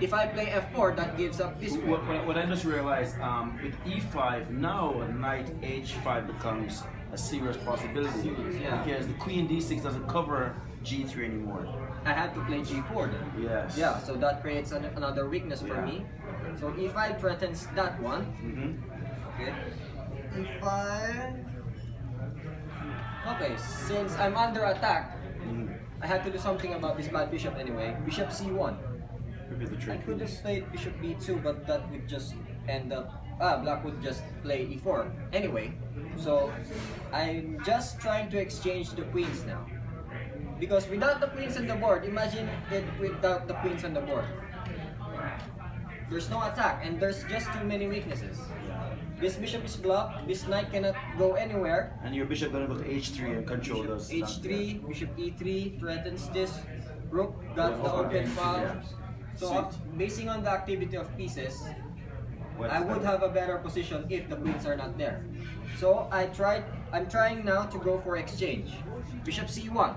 If I play f4, that gives up this one. What I just realized, with e5, now knight h5 becomes a serious possibility. Yeah. Because the queen d6 doesn't cover g3 anymore. I had to play g4 then. Yes. Yeah, so that creates another weakness for Yeah. me. So e5 threatens that one. Okay. e5. Okay, since I'm under attack, I had to do something about this bad bishop anyway. Bishop c1. Repeat the I trick, could have please. played bishop b2, but that would just end up. Black would just play e4 anyway. So I'm just trying to exchange the queens now. Because without the queens on the board, imagine it without the queens on the board. There's no attack and there's just too many weaknesses. This bishop is blocked, this knight cannot go anywhere. And your bishop gonna go to h3 and control those. H3, bishop e3 threatens this. Rook got the open file. So basing on the activity of pieces, I would have a better position if the queens are not there. So I'm trying now to go for exchange. Bishop c1.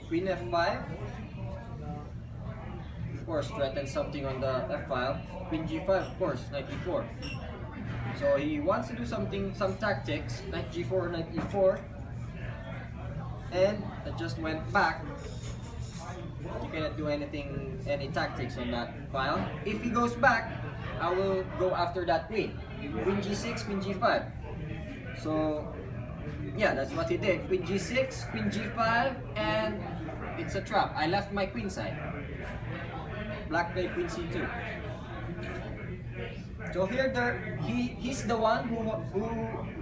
Queen f5. Of course, threatens something on the f file. Queen g5, of course, knight e4. So he wants to do something, some tactics. Knight g4, knight e4. And I just went back. You cannot do anything, any tactics on that file. If he goes back, I will go after that queen. Queen g6, queen g5. So yeah, that's what he did. Queen g6, queen g5, and it's a trap. I left my queen side. Black played queen c2. So here, he's the one who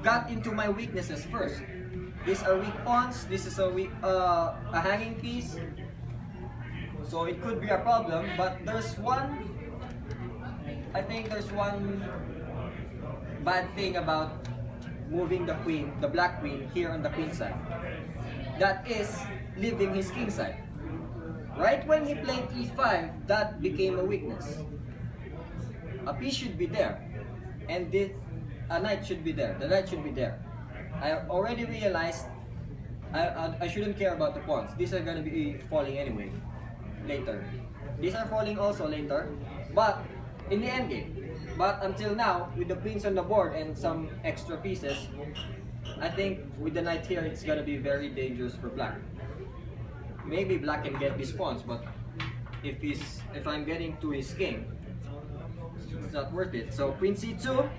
got into my weaknesses first. These are weak pawns. This is a weak, a hanging piece. So it could be a problem, but there's one. I think there's one bad thing about moving the queen, the black queen, here on the queen side. That is leaving his king side. Right when he played e5, that became a weakness. A piece should be there, and a knight should be there. The knight should be there. I already realized I shouldn't care about the pawns. These are gonna be falling anyway, later. These are falling also later, but in the end game. But until now, with the queens on the board and some extra pieces, I think with the knight here, it's gonna be very dangerous for black. Maybe black can get these pawns, but if I'm getting to his king, it's not worth it. So queen c2.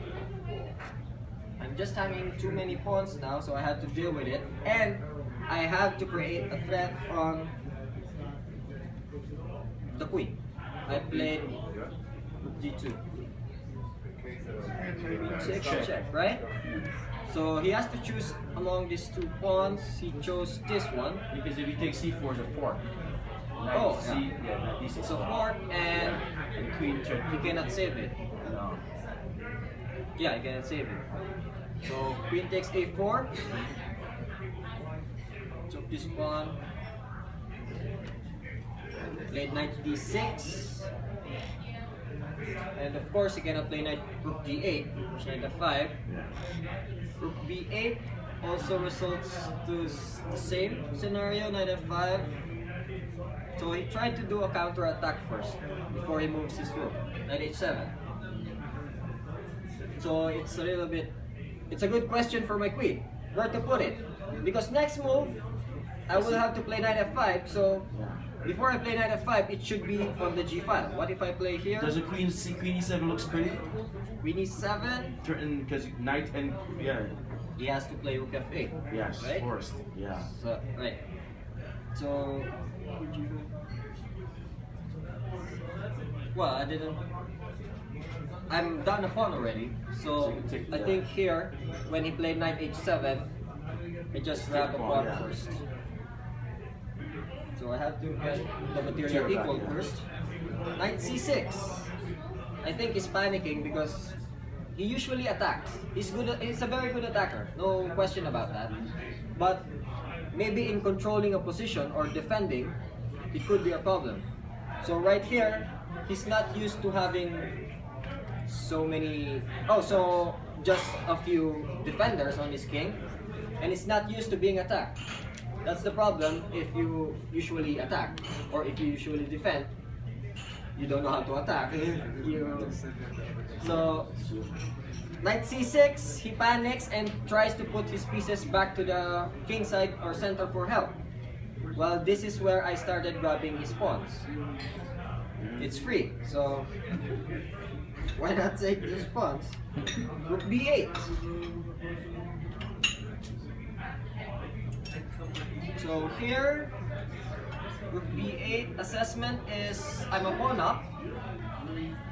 I'm just having too many pawns now, so I have to deal with it, and I have to create a threat on the queen. I played g2. Check, right? So he has to choose among these two pawns. He chose this one. Because if you take c4 is a fork. Oh, C, yeah, knight d6. It's a fork, and queen check. he cannot save it. No. Yeah, he cannot save it. So queen takes a4. Took this pawn. Played knight d6. And of course, he cannot play knight rook d8, which knight f5. Rook b8 also results to the same scenario, knight f5. So he tried to do a counter attack first before he moves his rook, knight h7. So it's a little bit, it's a good question for my queen, where to put it. Because next move, I will have to play knight f5, so before I play knight f5, it should be on the g file. What if I play here? Does a queen e7 looks pretty? Queen e7, Because knight and yeah. he has to play rook f8. Yes, right? forced. Yeah. So, right. So, well, I'm down a pawn already. So, you take I the- think here, when he played knight h7, I just grab a pawn yeah. first. So So I have to get the material equal first. Knight c6. I think he's panicking because he usually attacks. He's good. He's a very good attacker. No question about that. But maybe in controlling a position or defending, it could be a problem. So right here, he's not used to having so many. Oh, so just a few defenders on his king, and he's not used to being attacked. That's the problem if you usually attack or if you usually defend. You don't know how to attack. So knight c6, he panics and tries to put his pieces back to the king side or center for help. Well, this is where I started grabbing his pawns. It's free, so why not take these pawns? Rook b8. So here, rook b8 assessment is I'm a pawn up.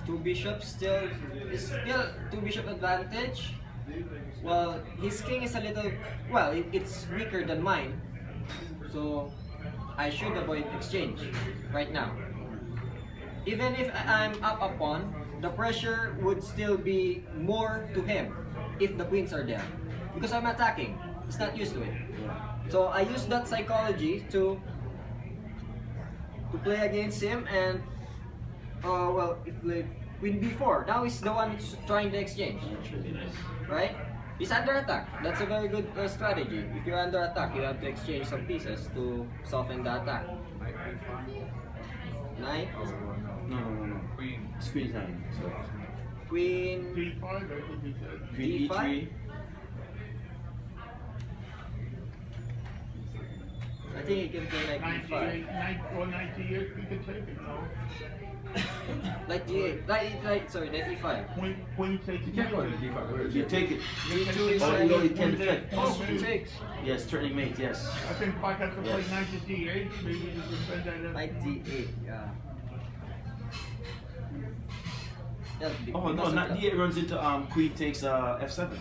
Two bishops still two bishop advantage. Well, his king is a little it's weaker than mine, so I should avoid exchange right now. Even if I'm up a pawn, the pressure would still be more to him if the queens are there, because I'm attacking. He's not used to it. So I use that psychology to play against him, and he played queen b4. Now he's the one who's trying to exchange, right? He's under attack. That's a very good strategy. If you're under attack, you have to exchange some pieces to soften the attack. Knight. No. Queen. It's queen time. So. Queen D5, I think he said. Queen D5? e3. I think he can play knight b5. 98, you can take it, no? Knight d8. Knight e5. Queen takes You can't go to d5. You take it. d2 is Oh, no, it can defend. Oh, He takes. Yes, turning mate, yes. I think if I have to play Yes. knight to d8, maybe you can defend that. Knight d8. Yeah. Oh no, knight d8 runs into queen takes f7.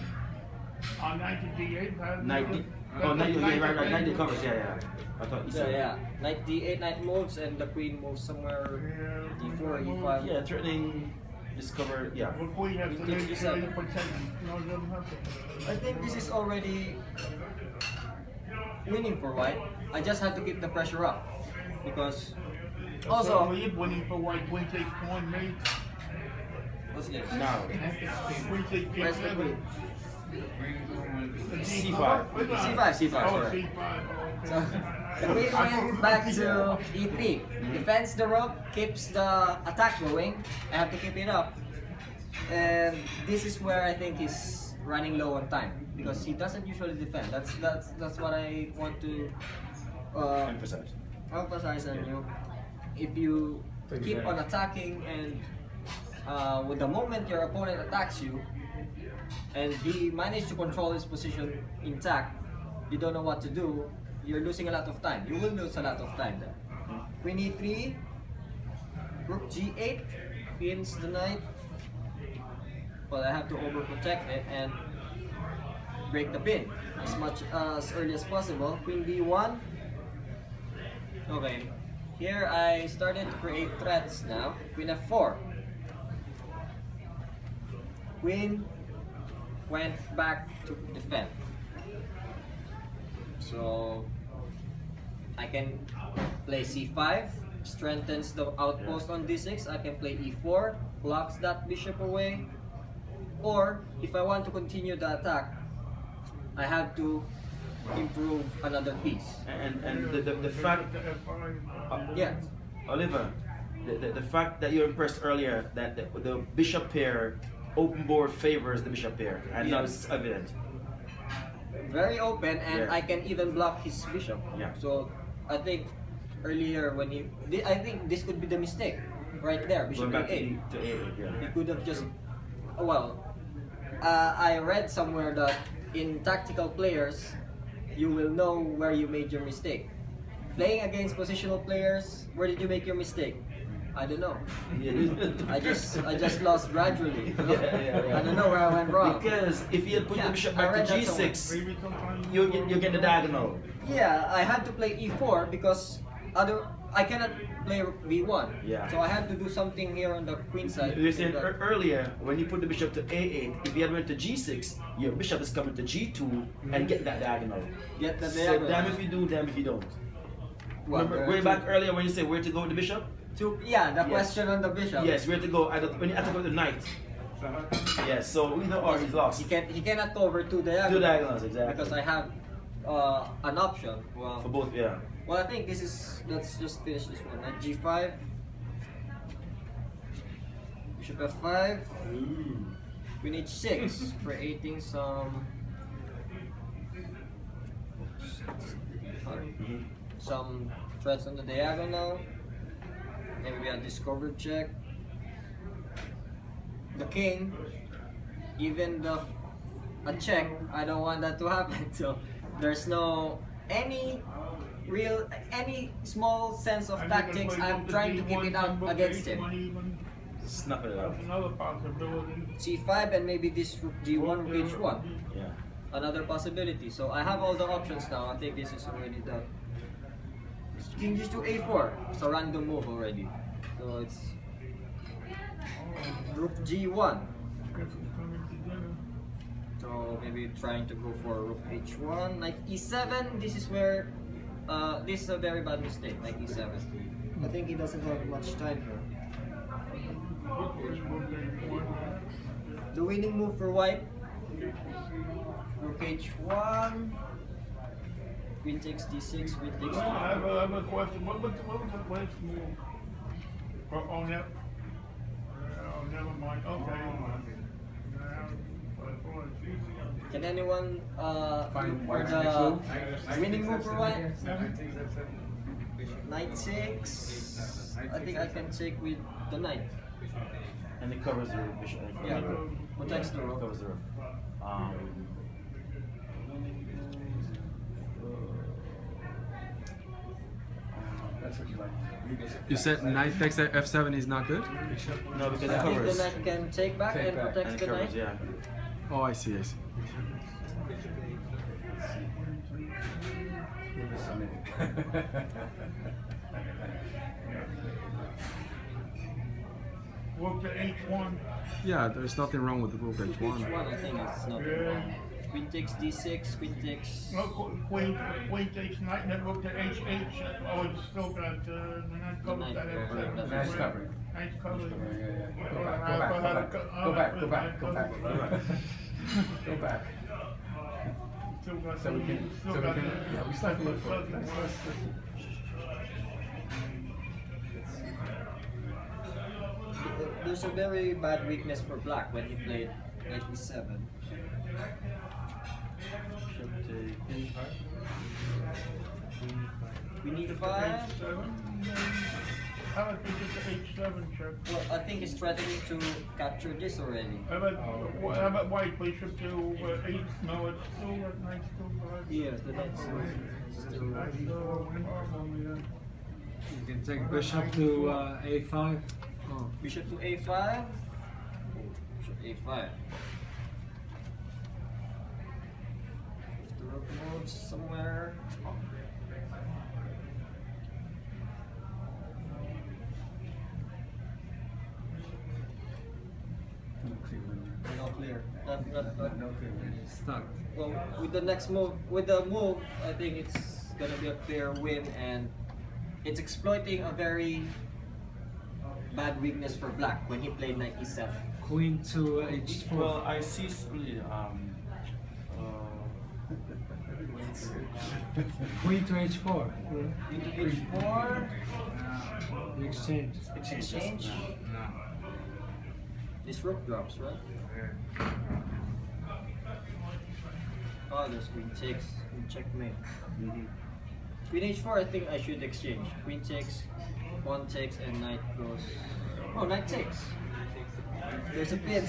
On knight to d8, Knight d. Oh, knight right. Knight d covers. Yeah. I thought you Yeah, said. yeah. Knight d8, knight moves, and the queen moves somewhere d4, e5. Yeah, threatening discover. Yeah. Well, queen has to Queen make takes sure d7. you protect him. No, it doesn't have to. I think this is already winning for white. I just have to keep the pressure up because So also we're winning for white. Queen takes pawn mate. what's this? Now Queen takes Where's the g7. queen? c5. C5, Oh, sorry. c5. Oh, So okay. the queen went back to e3. Defends the rook, keeps the attack going. I have to keep it up. And this is where I think he's running low on time because he doesn't usually defend. That's what I want to Emphasize. emphasize on you. If you keep on attacking and with the moment your opponent attacks you and he managed to control his position intact, you don't know what to do, you're losing a lot of time. You will lose a lot of time there. Queen e3, rook g8, pins the knight. Well, I have to overprotect it and break the pin as early as possible. Queen b1. Okay, here I started to create threats now. Queen f4. Queen went back to defend. So I can play c5, strengthens the outpost on d6. I can play e4, blocks that bishop away. Or if I want to continue the attack, I have to improve another piece. And the fact, Yeah. Oliver, the fact that you impressed earlier that the bishop pair open board favors the bishop pair, and Yeah. that's evident. Very open, and Yeah. I can even block his bishop. Yeah. So I think earlier when I think this could be the mistake right there. Bishop Going back a8. to a8, yeah. He could have just I read somewhere that in tactical players you will know where you made your mistake. Playing against positional players, where did you make your mistake? I don't know. I just lost gradually. You know? Yeah. I don't know where I went wrong. Because if you had put Yeah, the bishop I back read to that somewhere. g6, you get the diagonal. Yeah, I had to play e4 because I cannot play rook b1. Yeah. So I have to do something here on the queen side. You said so that- earlier when you put the bishop to a8, if you had went to g6, your bishop is coming to g2 and get that diagonal. Get the So diagonal. damn if you do, damn if you don't. What, Remember the way two- back earlier when you said where to go with the bishop? Yeah, the Yes. question on the bishop. Yes, where to go when you attack with the knight. Yes, so either or he's lost. He cannot cover two diagonals. Two diagonals, exactly. Because I have an option. Well, For both, yeah. well, I think this is. Let's just finish this one. Knight g5. Bishop f5. Queen h6, creating some threats on the diagonal. Then we have discovered check. The king, even a check, I don't want that to happen. So there's no any small sense of And you can tactics. play I'm book trying to D1 keep it out and book against H1 him. even. Snuff it out. That's another possibility. C5 and maybe this rook g1, rook h1. Yeah. Another possibility. So I have all the options now. I think this is already done. King just to a4. It's a random move already. So it's rook g1. Guess it's coming together. So maybe trying to go for rook h1, knight e7. This is where this is a very bad mistake. Knight e7. I think he doesn't have much time here. The winning move for white. Rook h1. Queen takes d6. Queen takes Well, I d4. have a question. What was the last move? Oh, never mind. Okay. Can anyone Find for next the winning move for white? Yeah. Knight 6. I think I can take with the knight. And it covers the bishop. Yeah, protects the rook. Covers the rook. That's what you like. You said knight takes f7 is not good? No, because it I think the covers. knight can take back Take and back. protects And the it covers, knight. yeah. Oh, I see, I see. Give us a minute. Rook to h1. Yeah, there's nothing wrong with the rook h1. H1 I think it's not wrong. Queen takes d6, queen takes... No, queen takes knight, and then rook to h8. Oh, it's still got the knight covers knight that covered, f7. that's Nice right. coverage. Knight's covered. Yeah. Go back. Go back. Go back. Still got So we can, yeah, we still can look for it. Let's- There's a very bad weakness for black when he played knight e7. Queen e5. How about bishop to h7 check? Well, I think he's threatening to capture this already. How about white bishop to h? No, it's still knight still alive. Yes, the knight's still... Knight still alive, You can take bishop to a5. Oh. Bishop to a5. Bishop a5. If the rook moves somewhere. No clear. Not. No clear. Stuck. Well, with the next move, with the move, I think it's gonna be a clear win, and it's exploiting a very bad weakness for black when he played knight e7. Queen to h4. Well, I see. Queen to h4. Into h4, You exchange. exchange. This rook drops, right? Oh, there's queen takes, queen checkmate. Queen h4, I think I should exchange. Queen takes, pawn takes, and knight goes. Oh, knight takes. There's a pin.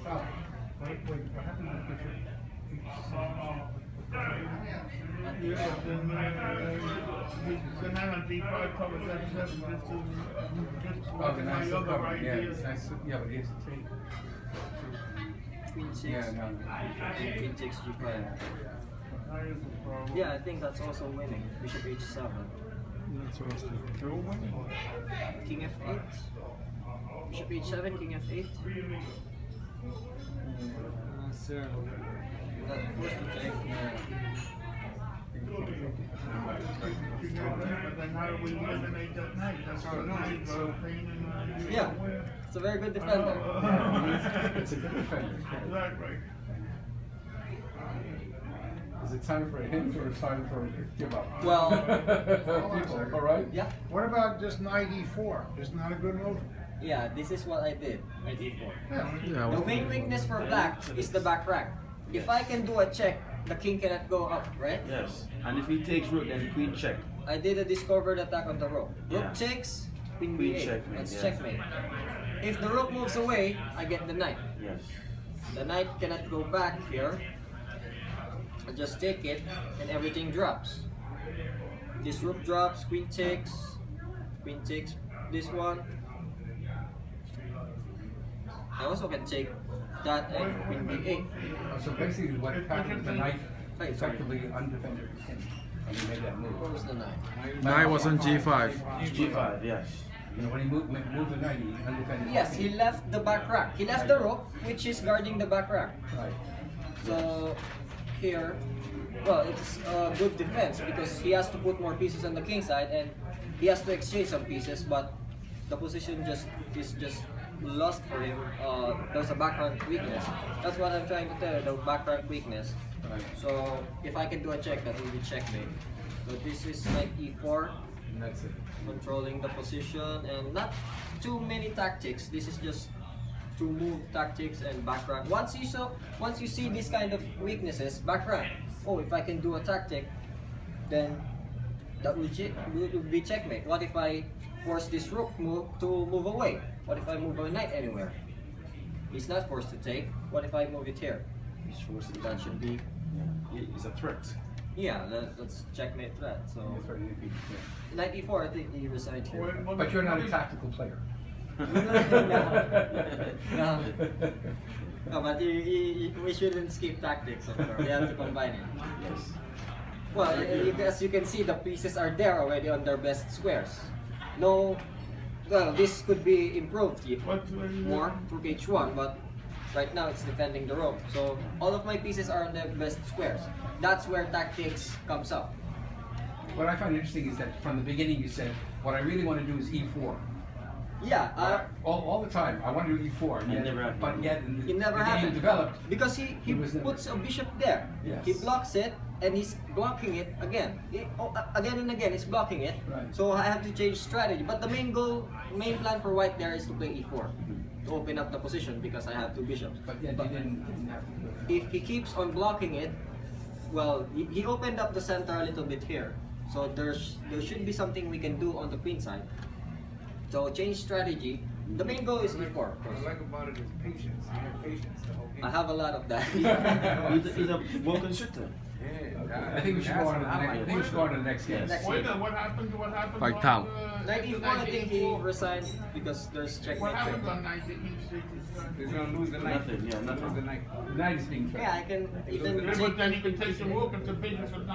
Wait, what happened to bishop? Yeah, then on d5 covers f7 just Oh, the my nice other coverage. Yeah, ideas. it's nice. Yeah, but here's the thing. queen 6, Yeah, no. and queen takes g5. That is a problem. Yeah, I think that's also winning. Bishop h7. That's what I was thinking. Still winning. King f8. Bishop h7, king f8. Sir. Not forced to take. But then how do we eliminate that knight? That's our knight, pain and Yeah, it's a very good defender. It's a good defender. Exactly. Is it time for a hint or time for a give up? Well, People, all right? yeah, What about just knight e4? Isn't that a good move? yeah. This is what I did. Knight e4. Yeah, The main weakness for black is the back rank. If I can do a check, the king cannot go up, right? Yes. And if he takes rook, then queen check. I did a discovered attack on the rook. Rook Yeah. takes, queen Queen b8. checkmate, That's yeah. checkmate. If the rook moves away, I get the knight. Yes. The knight cannot go back here. I just take it, and everything drops. This rook drops, queen takes this one. I also can take that and queen b8. So basically what happened, the knight Hey, sorry. effectively undefended the king. And he made that move. What was the knight? Knight was on g5. G5, yes. You know, when he moved the knight, he undefended. Yes, the he king. left the back rack. He left the rook, which is guarding the back rack. Right. So here, well, it's a good defense because he has to put more pieces on the king side and he has to exchange some pieces, but the position is just lost for him. There's a back rank weakness. That's what I'm trying to tell you, the back rank weakness. Right. So if I can do a check, that will be checkmate. So this is knight e4, And that's it. controlling the position and not too many tactics. This is just to move tactics and back rank. Once you see this kind of weaknesses, back rank. Oh, if I can do a tactic, then that will be checkmate. What if I force this rook to move away? What if I move a knight anywhere? He's not forced to take. What if I move it here? He's forced to That should be, It's a threat. yeah, that's checkmate threat. So That's right, yeah. knight e4, I think he resigned here. But you're not a tactical player. No. No, but we shouldn't skip tactics, of course. We have to combine it. Yes. Well, as you can see, the pieces are there already on their best squares. No, well, this could be improved more through h1, but right now it's defending the rook. So all of my pieces are on their best squares. That's where tactics comes up. What I find interesting is that from the beginning you said, what I really want to do is e4. Yeah, All the time, I want to do e4. It never happened. But yet, in it the never game happened developed, because he He was never- puts a bishop there. Yes. He blocks it and he's blocking it again. Again and again, he's blocking it. Right. So I have to change strategy. But the main plan for white there is to play e4 to open up the position because I have two bishops. but yet he didn't have to do it. If he keeps on blocking it, well, he opened up the center a little bit here. So there should be something we can do on the queen side. So change strategy. The main goal is e4, of What I course. like about it is patience. You have patience the whole game. I have a lot of that. He's a well-constructed. Yeah, I think we should go on to the next. I think we should go on to the next game. Yes. Next Wait, game. what happened? What happened? Like on, Tao. Knight e4, I think he resigned because there's What checkmate happened there. on knight to e6? He's gonna lose the night. Nothing, yeah, nothing. Lose the night. The knight is being Yeah, I can even But take then he can take the rook if the bishop is not